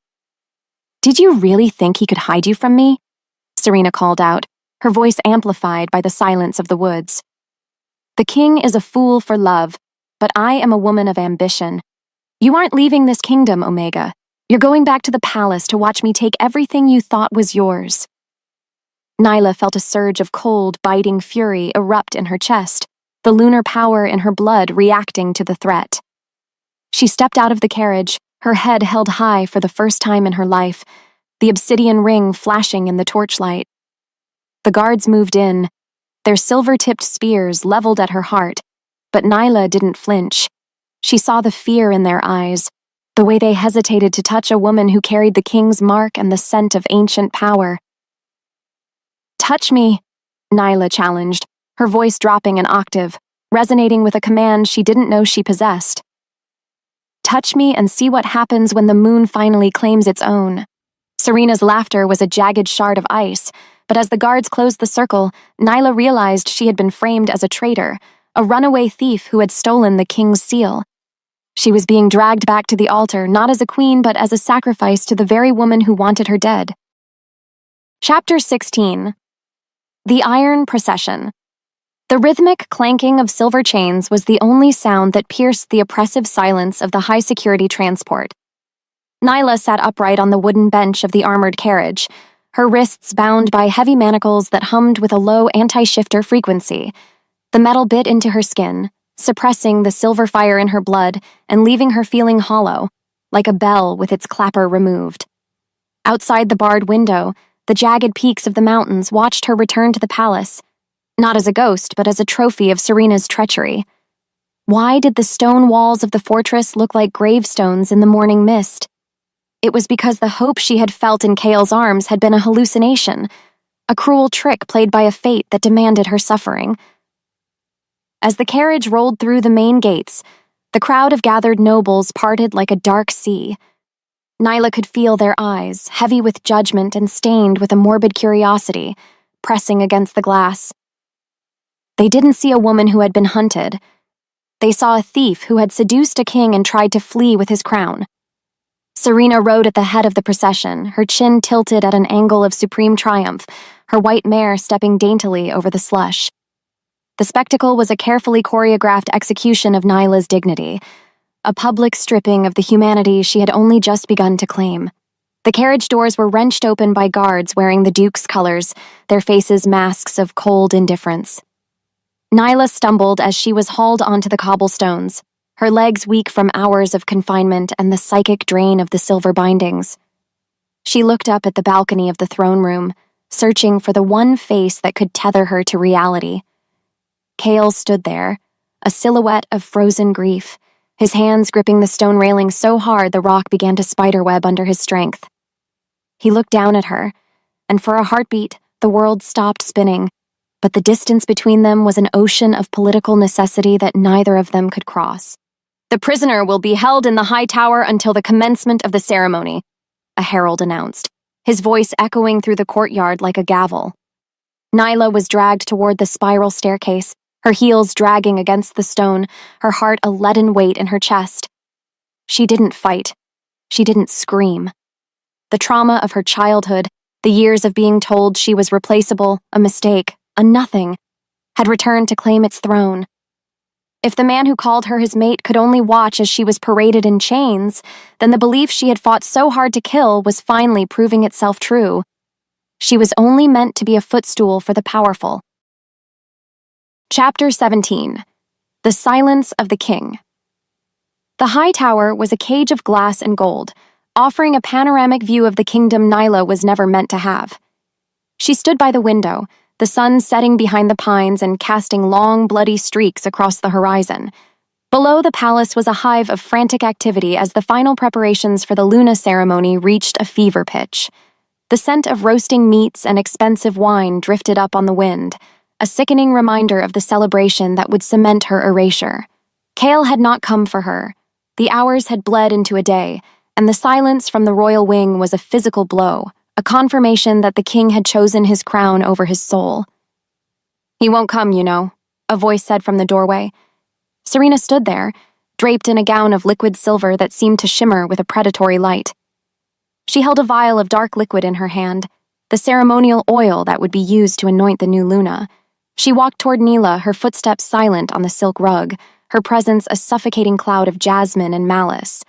"Did you really think he could hide you from me?" Serena called out, her voice amplified by the silence of the woods. "The king is a fool for love, but I am a woman of ambition. You aren't leaving this kingdom, Omega. You're going back to the palace to watch me take everything you thought was yours." Nyla felt a surge of cold, biting fury erupt in her chest, the lunar power in her blood reacting to the threat. She stepped out of the carriage, her head held high for the first time in her life, the obsidian ring flashing in the torchlight. The guards moved in, their silver-tipped spears leveled at her heart, but Nyla didn't flinch. She saw the fear in their eyes, the way they hesitated to touch a woman who carried the king's mark and the scent of ancient power. "Touch me," Nyla challenged, her voice dropping an octave, resonating with a command she didn't know she possessed. "Touch me and see what happens when the moon finally claims its own." Serena's laughter was a jagged shard of ice, but as the guards closed the circle, Nyla realized she had been framed as a traitor, a runaway thief who had stolen the king's seal. She was being dragged back to the altar not as a queen but as a sacrifice to the very woman who wanted her dead. Chapter 16. The Iron Procession. The rhythmic clanking of silver chains was the only sound that pierced the oppressive silence of the high-security transport. Nyla sat upright on the wooden bench of the armored carriage, her wrists bound by heavy manacles that hummed with a low anti-shifter frequency. The metal bit into her skin, suppressing the silver fire in her blood and leaving her feeling hollow, like a bell with its clapper removed. Outside the barred window, the jagged peaks of the mountains watched her return to the palace, not as a ghost, but as a trophy of Serena's treachery. Why did the stone walls of the fortress look like gravestones in the morning mist? It was because the hope she had felt in Kale's arms had been a hallucination, a cruel trick played by a fate that demanded her suffering. As the carriage rolled through the main gates, the crowd of gathered nobles parted like a dark sea. Nyla could feel their eyes, heavy with judgment and stained with a morbid curiosity, pressing against the glass. They didn't see a woman who had been hunted. They saw a thief who had seduced a king and tried to flee with his crown. Serena rode at the head of the procession, her chin tilted at an angle of supreme triumph, her white mare stepping daintily over the slush. The spectacle was a carefully choreographed execution of Nyla's dignity, a public stripping of the humanity she had only just begun to claim. The carriage doors were wrenched open by guards wearing the Duke's colors, their faces masks of cold indifference. Nyla stumbled as she was hauled onto the cobblestones, her legs weak from hours of confinement and the psychic drain of the silver bindings. She looked up at the balcony of the throne room, searching for the one face that could tether her to reality. Kale stood there, a silhouette of frozen grief, his hands gripping the stone railing so hard the rock began to spiderweb under his strength. He looked down at her, and for a heartbeat, the world stopped spinning, but the distance between them was an ocean of political necessity that neither of them could cross. "The prisoner will be held in the high tower until the commencement of the ceremony," a herald announced, his voice echoing through the courtyard like a gavel. Nyla was dragged toward the spiral staircase, her heels dragging against the stone, her heart a leaden weight in her chest. She didn't fight. She didn't scream. The trauma of her childhood, the years of being told she was replaceable, a mistake, a nothing, had returned to claim its throne. If the man who called her his mate could only watch as she was paraded in chains, then the belief she had fought so hard to kill was finally proving itself true. She was only meant to be a footstool for the powerful. Chapter 17. The Silence of the King. The high tower was a cage of glass and gold, offering a panoramic view of the kingdom Nyla was never meant to have. She stood by the window, the sun setting behind the pines and casting long, bloody streaks across the horizon. Below the palace was a hive of frantic activity as the final preparations for the Luna ceremony reached a fever pitch. The scent of roasting meats and expensive wine drifted up on the wind, a sickening reminder of the celebration that would cement her erasure. Kale had not come for her, The hours had bled into a day, and the silence from the royal wing was a physical blow, a confirmation that the king had chosen his crown over his soul. "He won't come, you know," a voice said from the doorway. Serena stood there, draped in a gown of liquid silver that seemed to shimmer with a predatory light. She held a vial of dark liquid in her hand, the ceremonial oil that would be used to anoint the new Luna. She walked toward Nila, her footsteps silent on the silk rug, her presence a suffocating cloud of jasmine and malice.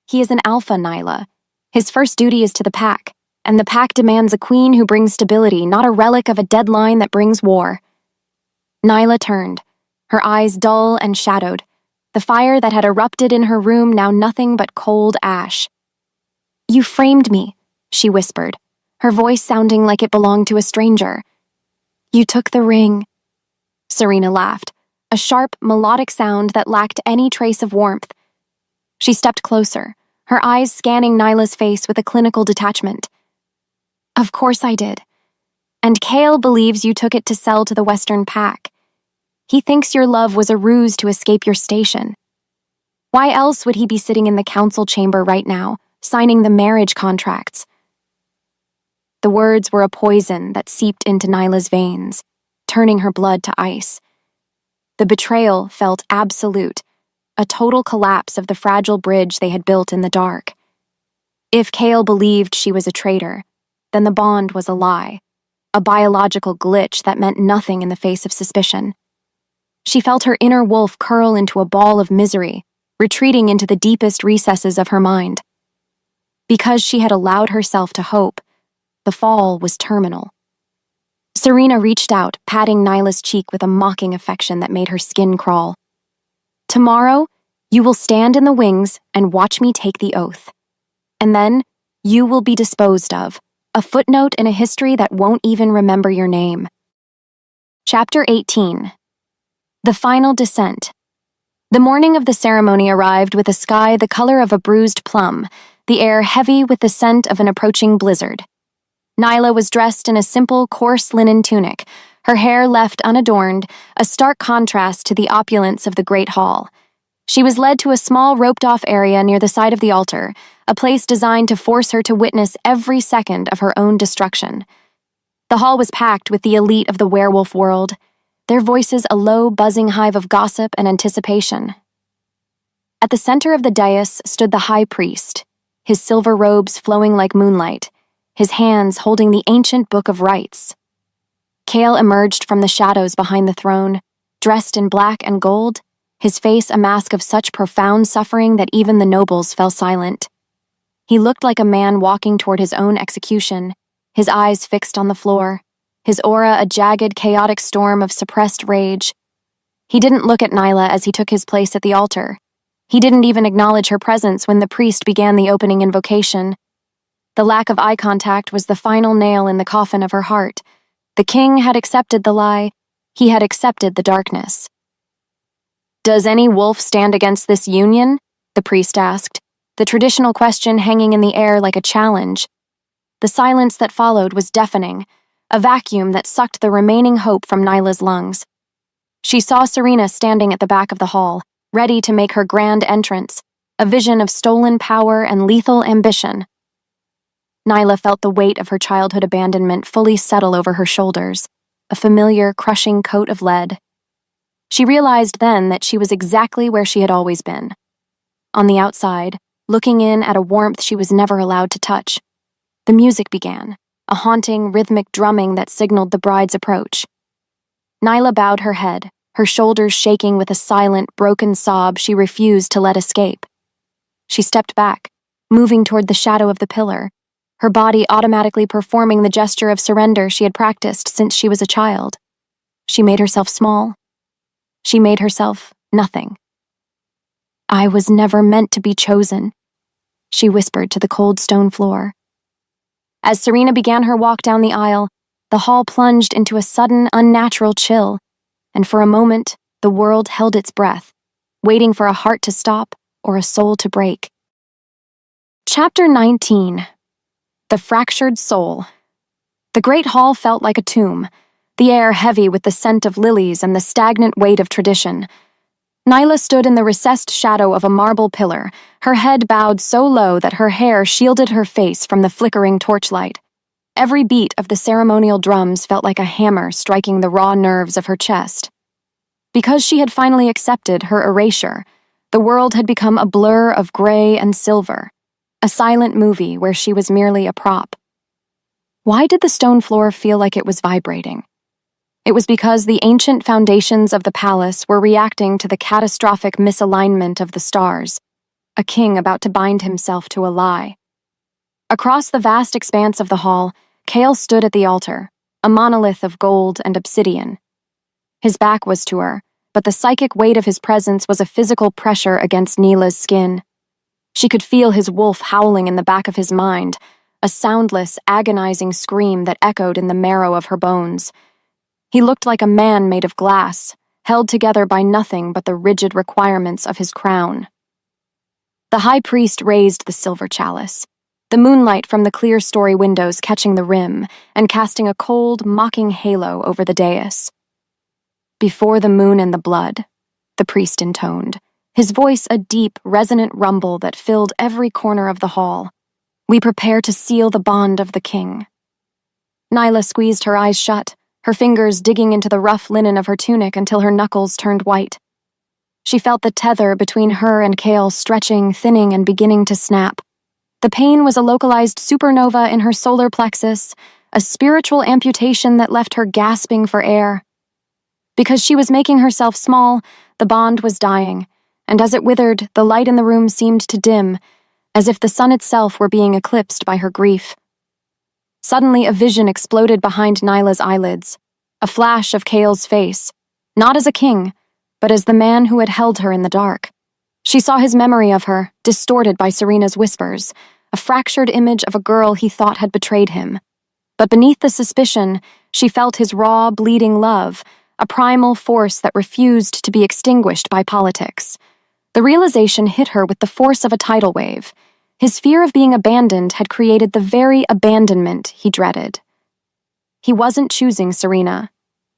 "He is an alpha, Nyla. His first duty is to the pack, and the pack demands a queen who brings stability, not a relic of a deadline that brings war." Nyla turned, her eyes dull and shadowed, the fire that had erupted in her room now nothing but cold ash. "You framed me," she whispered, her voice sounding like it belonged to a stranger. "You took the ring." Serena laughed, a sharp, melodic sound that lacked any trace of warmth. She stepped closer, her eyes scanning Nyla's face with a clinical detachment. "Of course I did. And Kale believes you took it to sell to the Western Pack. He thinks your love was a ruse to escape your station. Why else would he be sitting in the council chamber right now, signing the marriage contracts?" The words were a poison that seeped into Nyla's veins, turning her blood to ice. The betrayal felt absolute, a total collapse of the fragile bridge they had built in the dark. If Kale believed she was a traitor, then the bond was a lie, a biological glitch that meant nothing in the face of suspicion. She felt her inner wolf curl into a ball of misery, retreating into the deepest recesses of her mind. Because she had allowed herself to hope, the fall was terminal. Serena reached out, patting Nyla's cheek with a mocking affection that made her skin crawl. "Tomorrow, you will stand in the wings and watch me take the oath. And then, you will be disposed of, a footnote in a history that won't even remember your name." Chapter 18. The Final Descent. The morning of the ceremony arrived with a sky the color of a bruised plum, the air heavy with the scent of an approaching blizzard. Nyla was dressed in a simple, coarse linen tunic, her hair left unadorned, a stark contrast to the opulence of the great hall. She was led to a small roped-off area near the side of the altar, a place designed to force her to witness every second of her own destruction. The hall was packed with the elite of the werewolf world, their voices a low, buzzing hive of gossip and anticipation. At the center of the dais stood the high priest, his silver robes flowing like moonlight, his hands holding the ancient Book of Rites. Kale emerged from the shadows behind the throne, dressed in black and gold, his face a mask of such profound suffering that even the nobles fell silent. He looked like a man walking toward his own execution, his eyes fixed on the floor, his aura a jagged, chaotic storm of suppressed rage. He didn't look at Nyla as he took his place at the altar. He didn't even acknowledge her presence when the priest began the opening invocation. The lack of eye contact was the final nail in the coffin of her heart. The king had accepted the lie. He had accepted the darkness. "Does any wolf stand against this union?" the priest asked, the traditional question hanging in the air like a challenge. The silence that followed was deafening, a vacuum that sucked the remaining hope from Nyla's lungs. She saw Serena standing at the back of the hall, ready to make her grand entrance, a vision of stolen power and lethal ambition. Nyla felt the weight of her childhood abandonment fully settle over her shoulders, a familiar, crushing coat of lead. She realized then that she was exactly where she had always been. On the outside, looking in at a warmth she was never allowed to touch. The music began, a haunting, rhythmic drumming that signaled the bride's approach. Nyla bowed her head, her shoulders shaking with a silent, broken sob she refused to let escape. She stepped back, moving toward the shadow of the pillar, her body automatically performing the gesture of surrender she had practiced since she was a child. She made herself small. She made herself nothing. "I was never meant to be chosen," she whispered to the cold stone floor. As Serena began her walk down the aisle, the hall plunged into a sudden, unnatural chill, and for a moment, the world held its breath, waiting for a heart to stop or a soul to break. Chapter 19. The Fractured Soul. The great hall felt like a tomb, the air heavy with the scent of lilies and the stagnant weight of tradition. Nyla stood in the recessed shadow of a marble pillar, her head bowed so low that her hair shielded her face from the flickering torchlight. Every beat of the ceremonial drums felt like a hammer striking the raw nerves of her chest. Because she had finally accepted her erasure, the world had become a blur of gray and silver, a silent movie where she was merely a prop. Why did the stone floor feel like it was vibrating? It was because the ancient foundations of the palace were reacting to the catastrophic misalignment of the stars, a king about to bind himself to a lie. Across the vast expanse of the hall, Chaol stood at the altar, a monolith of gold and obsidian. His back was to her, but the psychic weight of his presence was a physical pressure against Nila's skin. She could feel his wolf howling in the back of his mind, a soundless, agonizing scream that echoed in the marrow of her bones. He looked like a man made of glass, held together by nothing but the rigid requirements of his crown. The high priest raised the silver chalice, the moonlight from the clear story windows catching the rim and casting a cold, mocking halo over the dais. "Before the moon and the blood," the priest intoned, his voice a deep, resonant rumble that filled every corner of the hall. "We prepare to seal the bond of the king." Nyla squeezed her eyes shut, her fingers digging into the rough linen of her tunic until her knuckles turned white. She felt the tether between her and Chaol stretching, thinning, and beginning to snap. The pain was a localized supernova in her solar plexus, a spiritual amputation that left her gasping for air. Because she was making herself small, the bond was dying, and as it withered, the light in the room seemed to dim, as if the sun itself were being eclipsed by her grief. Suddenly, a vision exploded behind Nyla's eyelids, a flash of Chaol's face, not as a king, but as the man who had held her in the dark. She saw his memory of her, distorted by Serena's whispers, a fractured image of a girl he thought had betrayed him. But beneath the suspicion, she felt his raw, bleeding love, a primal force that refused to be extinguished by politics. The realization hit her with the force of a tidal wave. His fear of being abandoned had created the very abandonment he dreaded. He wasn't choosing Serena.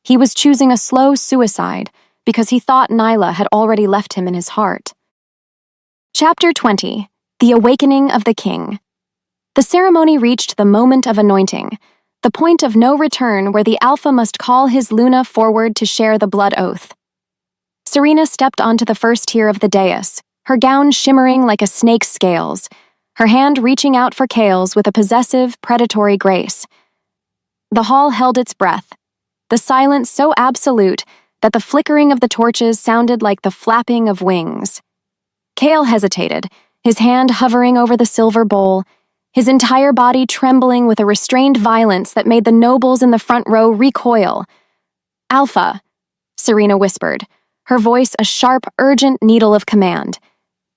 He was choosing a slow suicide because he thought Nyla had already left him in his heart. Chapter 20. The Awakening of the King. The ceremony reached the moment of anointing, the point of no return where the Alpha must call his Luna forward to share the blood oath. Serena stepped onto the first tier of the dais, her gown shimmering like a snake's scales, her hand reaching out for Chaol's with a possessive, predatory grace. The hall held its breath, the silence so absolute that the flickering of the torches sounded like the flapping of wings. Chaol hesitated, his hand hovering over the silver bowl, his entire body trembling with a restrained violence that made the nobles in the front row recoil. "Alpha," Serena whispered, her voice a sharp, urgent needle of command.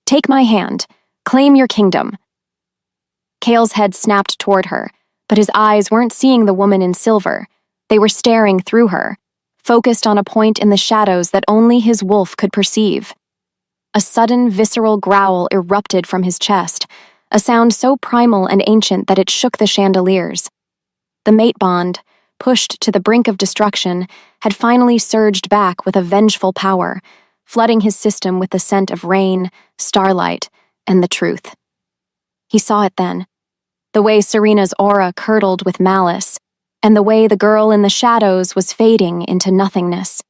"Take my hand. Claim your kingdom." Chaol's head snapped toward her, but his eyes weren't seeing the woman in silver. They were staring through her, focused on a point in the shadows that only his wolf could perceive. A sudden, visceral growl erupted from his chest, a sound so primal and ancient that it shook the chandeliers. The mate bond, pushed to the brink of destruction, had finally surged back with a vengeful power, flooding his system with the scent of rain, starlight, and the truth. He saw it then, the way Serena's aura curdled with malice, and the way the girl in the shadows was fading into nothingness.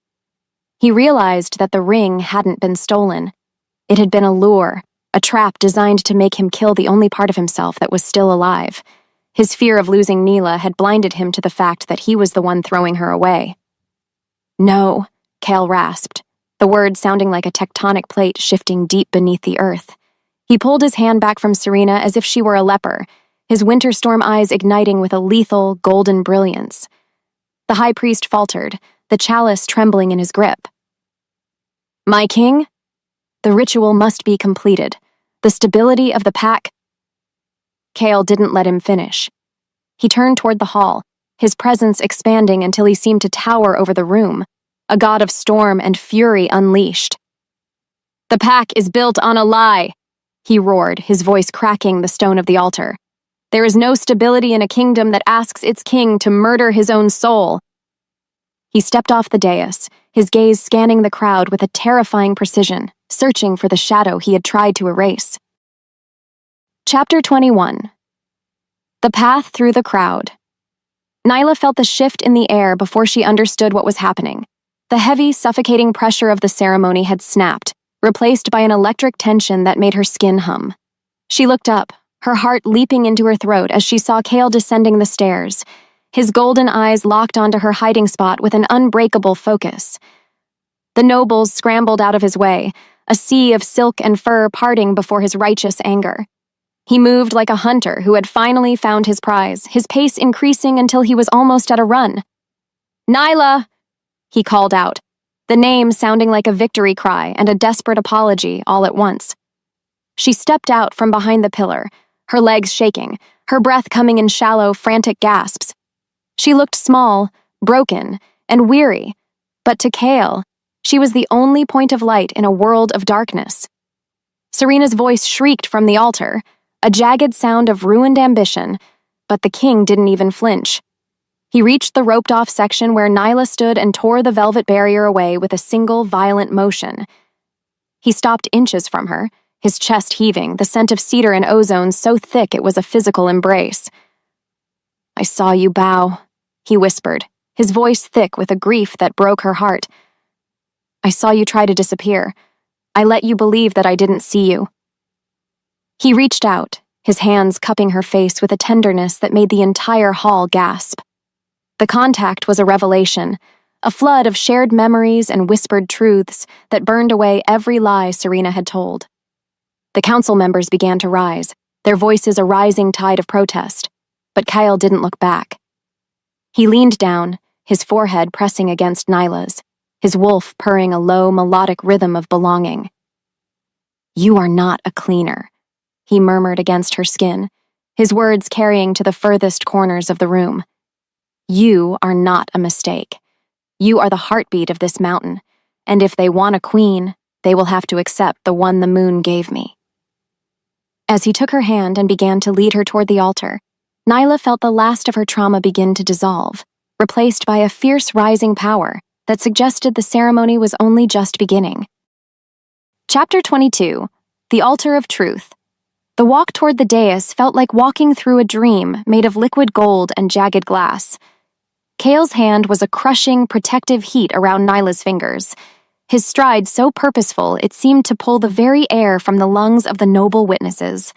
He realized that the ring hadn't been stolen. It had been a lure, a trap designed to make him kill the only part of himself that was still alive. His fear of losing Nyla had blinded him to the fact that he was the one throwing her away. "No," Chaol rasped, the words sounding like a tectonic plate shifting deep beneath the earth. He pulled his hand back from Serena as if she were a leper, his winter storm eyes igniting with a lethal, golden brilliance. The high priest faltered, the chalice trembling in his grip. "My king? The ritual must be completed. The stability of the pack—" Chaol didn't let him finish. He turned toward the hall, his presence expanding until he seemed to tower over the room, a god of storm and fury unleashed. "The pack is built on a lie," he roared, his voice cracking the stone of the altar. "There is no stability in a kingdom that asks its king to murder his own soul." He stepped off the dais, his gaze scanning the crowd with a terrifying precision, searching for the shadow he had tried to erase. Chapter 21. The Path Through the Crowd. Nyla felt the shift in the air before she understood what was happening. The heavy, suffocating pressure of the ceremony had snapped, replaced by an electric tension that made her skin hum. She looked up, her heart leaping into her throat as she saw Chaol descending the stairs, his golden eyes locked onto her hiding spot with an unbreakable focus. The nobles scrambled out of his way, a sea of silk and fur parting before his righteous anger. He moved like a hunter who had finally found his prize, his pace increasing until he was almost at a run. "Nyla!" he called out, the name sounding like a victory cry and a desperate apology all at once. She stepped out from behind the pillar, her legs shaking, her breath coming in shallow, frantic gasps. She looked small, broken, and weary, but to Chaol, she was the only point of light in a world of darkness. Serena's voice shrieked from the altar, a jagged sound of ruined ambition, but the king didn't even flinch. He reached the roped-off section where Nyla stood and tore the velvet barrier away with a single violent motion. He stopped inches from her, his chest heaving, the scent of cedar and ozone so thick it was a physical embrace. "I saw you bow," he whispered, his voice thick with a grief that broke her heart. "I saw you try to disappear. I let you believe that I didn't see you." He reached out, his hands cupping her face with a tenderness that made the entire hall gasp. The contact was a revelation, a flood of shared memories and whispered truths that burned away every lie Serena had told. The council members began to rise, their voices a rising tide of protest, but Chaol didn't look back. He leaned down, his forehead pressing against Nyla's, his wolf purring a low, melodic rhythm of belonging. "You are not a cleaner," he murmured against her skin, his words carrying to the furthest corners of the room. "You are not a mistake. You are the heartbeat of this mountain, and if they want a queen, they will have to accept the one the moon gave me." As he took her hand and began to lead her toward the altar, Nyla felt the last of her trauma begin to dissolve, replaced by a fierce rising power that suggested the ceremony was only just beginning. Chapter 22. The Altar of Truth. The walk toward the dais felt like walking through a dream made of liquid gold and jagged glass. Chaol's hand was a crushing, protective heat around Nyla's fingers, his stride so purposeful it seemed to pull the very air from the lungs of the noble witnesses.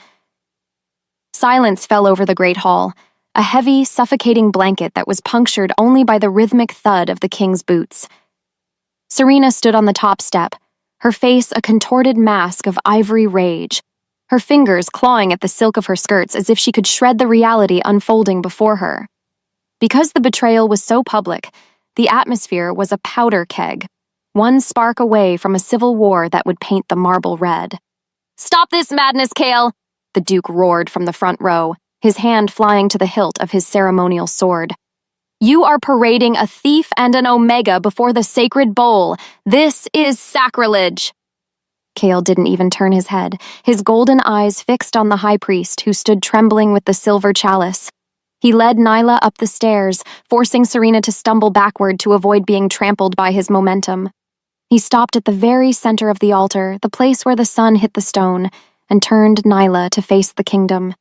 Silence fell over the great hall, a heavy, suffocating blanket that was punctured only by the rhythmic thud of the king's boots. Serena stood on the top step, her face a contorted mask of ivory rage, her fingers clawing at the silk of her skirts as if she could shred the reality unfolding before her. Because the betrayal was so public, the atmosphere was a powder keg, one spark away from a civil war that would paint the marble red. "Stop this madness, Chaol!" the Duke roared from the front row, his hand flying to the hilt of his ceremonial sword. "You are parading a thief and an Omega before the sacred bowl. This is sacrilege!" Chaol didn't even turn his head, his golden eyes fixed on the high priest who stood trembling with the silver chalice. He led Nyla up the stairs, forcing Serena to stumble backward to avoid being trampled by his momentum. He stopped at the very center of the altar, the place where the sun hit the stone, and turned Nyla to face the kingdom.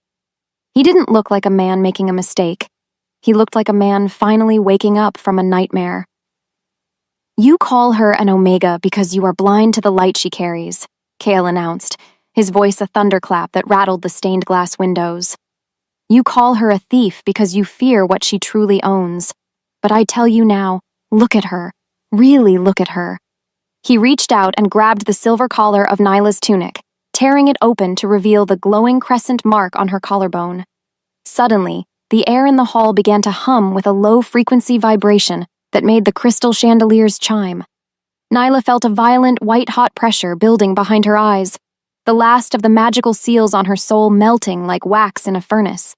He didn't look like a man making a mistake. He looked like a man finally waking up from a nightmare. "You call her an Omega because you are blind to the light she carries," Chaol announced, his voice a thunderclap that rattled the stained glass windows. "You call her a thief because you fear what she truly owns. But I tell you now, look at her. Really look at her." He reached out and grabbed the silver collar of Nyla's tunic, tearing it open to reveal the glowing crescent mark on her collarbone. Suddenly, the air in the hall began to hum with a low-frequency vibration that made the crystal chandeliers chime. Nyla felt a violent, white-hot pressure building behind her eyes, the last of the magical seals on her soul melting like wax in a furnace.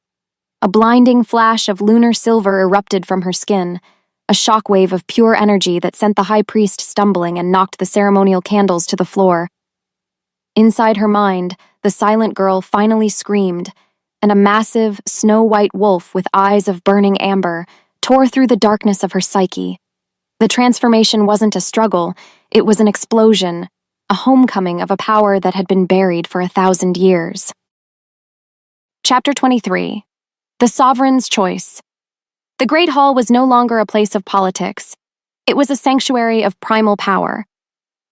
A blinding flash of lunar silver erupted from her skin, a shockwave of pure energy that sent the high priest stumbling and knocked the ceremonial candles to the floor. Inside her mind, the silent girl finally screamed, and a massive, snow-white wolf with eyes of burning amber tore through the darkness of her psyche. The transformation wasn't a struggle, it was an explosion, a homecoming of a power that had been buried for 1,000 years. Chapter 23. The Sovereign's Choice. The Great Hall was no longer a place of politics. It was a sanctuary of primal power.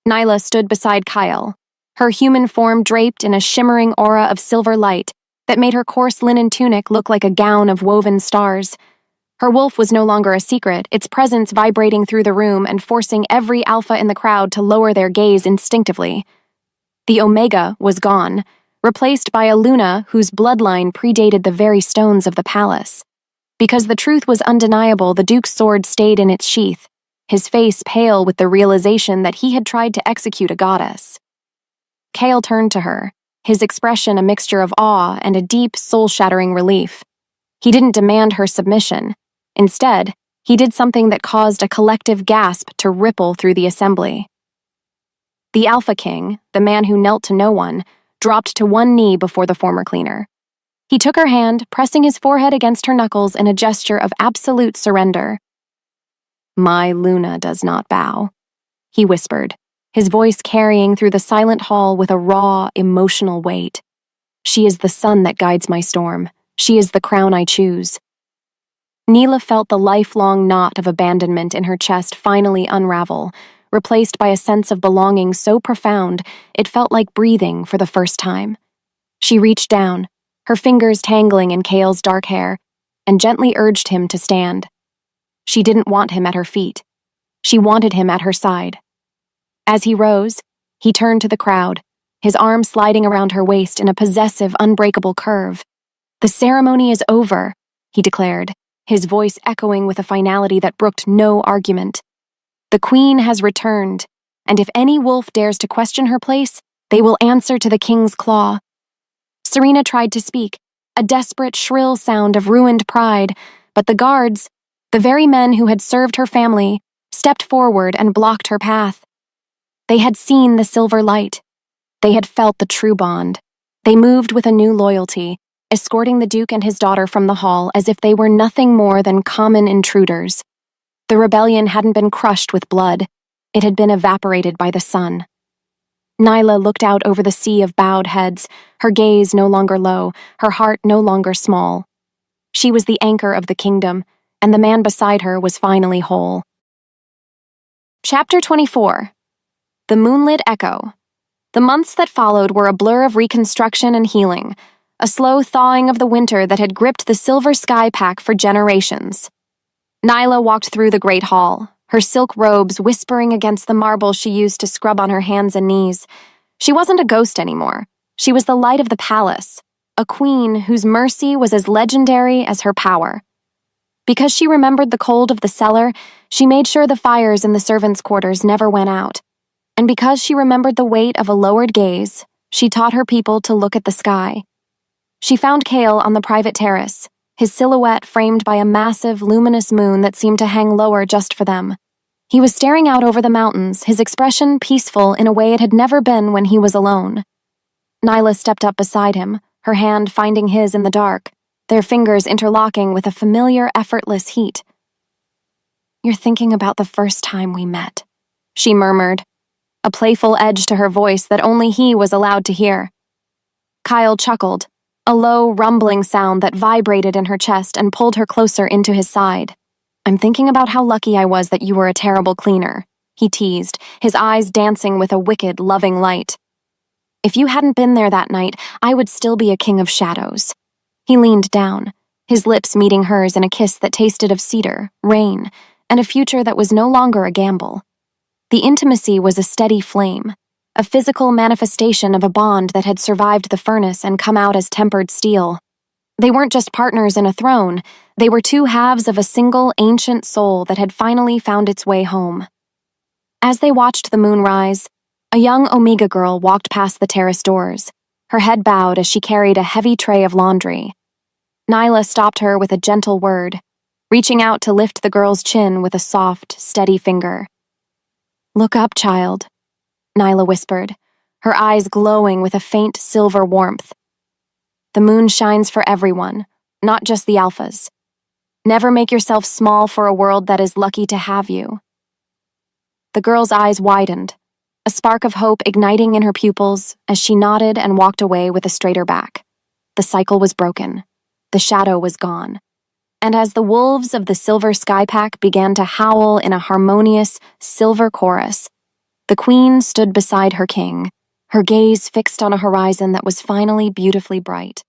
Nyla stood beside Kyle, her human form draped in a shimmering aura of silver light that made her coarse linen tunic look like a gown of woven stars. Her wolf was no longer a secret, its presence vibrating through the room and forcing every alpha in the crowd to lower their gaze instinctively. The Omega was gone, replaced by a Luna whose bloodline predated the very stones of the palace. Because the truth was undeniable, the Duke's sword stayed in its sheath, his face pale with the realization that he had tried to execute a goddess. Kale turned to her, his expression a mixture of awe and a deep, soul-shattering relief. He didn't demand her submission. Instead, he did something that caused a collective gasp to ripple through the assembly. The Alpha King, the man who knelt to no one, dropped to one knee before the former cleaner. He took her hand, pressing his forehead against her knuckles in a gesture of absolute surrender. "My Luna does not bow," he whispered, his voice carrying through the silent hall with a raw, emotional weight. "She is the sun that guides my storm. She is the crown I choose." Neela felt the lifelong knot of abandonment in her chest finally unravel, replaced by a sense of belonging so profound it felt like breathing for the first time. She reached down, her fingers tangling in Kale's dark hair, and gently urged him to stand. She didn't want him at her feet. She wanted him at her side. As he rose, he turned to the crowd, his arm sliding around her waist in a possessive, unbreakable curve. "The ceremony is over," he declared, his voice echoing with a finality that brooked no argument. "The Queen has returned, and if any wolf dares to question her place, they will answer to the King's claw." Serena tried to speak, a desperate, shrill sound of ruined pride, but the guards, the very men who had served her family, stepped forward and blocked her path. They had seen the silver light. They had felt the true bond. They moved with a new loyalty, escorting the Duke and his daughter from the hall as if they were nothing more than common intruders. The rebellion hadn't been crushed with blood. It had been evaporated by the sun. Nyla looked out over the sea of bowed heads, her gaze no longer low, her heart no longer small. She was the anchor of the kingdom, and the man beside her was finally whole. Chapter 24. The Moonlit Echo. The months that followed were a blur of reconstruction and healing, a slow thawing of the winter that had gripped the silver sky pack for generations. Nyla walked through the great hall, her silk robes whispering against the marble she used to scrub on her hands and knees. She wasn't a ghost anymore. She was the light of the palace, a queen whose mercy was as legendary as her power. Because she remembered the cold of the cellar, she made sure the fires in the servants' quarters never went out. And because she remembered the weight of a lowered gaze, she taught her people to look at the sky. She found Kale on the private terrace, his silhouette framed by a massive, luminous moon that seemed to hang lower just for them. He was staring out over the mountains, his expression peaceful in a way it had never been when he was alone. Nyla stepped up beside him, her hand finding his in the dark, their fingers interlocking with a familiar, effortless heat. "You're thinking about the first time we met," she murmured, a playful edge to her voice that only he was allowed to hear. Kyle chuckled, a low, rumbling sound that vibrated in her chest and pulled her closer into his side. "I'm thinking about how lucky I was that you were a terrible cleaner," he teased, his eyes dancing with a wicked, loving light. "If you hadn't been there that night, I would still be a king of shadows." He leaned down, his lips meeting hers in a kiss that tasted of cedar, rain, and a future that was no longer a gamble. The intimacy was a steady flame, a physical manifestation of a bond that had survived the furnace and come out as tempered steel. They weren't just partners in a throne, they were two halves of a single ancient soul that had finally found its way home. As they watched the moon rise, a young Omega girl walked past the terrace doors, her head bowed as she carried a heavy tray of laundry. Nyla stopped her with a gentle word, reaching out to lift the girl's chin with a soft, steady finger. "Look up, child," Nyla whispered, her eyes glowing with a faint silver warmth. "The moon shines for everyone, not just the alphas. Never make yourself small for a world that is lucky to have you." The girl's eyes widened, a spark of hope igniting in her pupils as she nodded and walked away with a straighter back. The cycle was broken. The shadow was gone. And as the wolves of the Silver Sky Pack began to howl in a harmonious silver chorus, the queen stood beside her king, her gaze fixed on a horizon that was finally beautifully bright.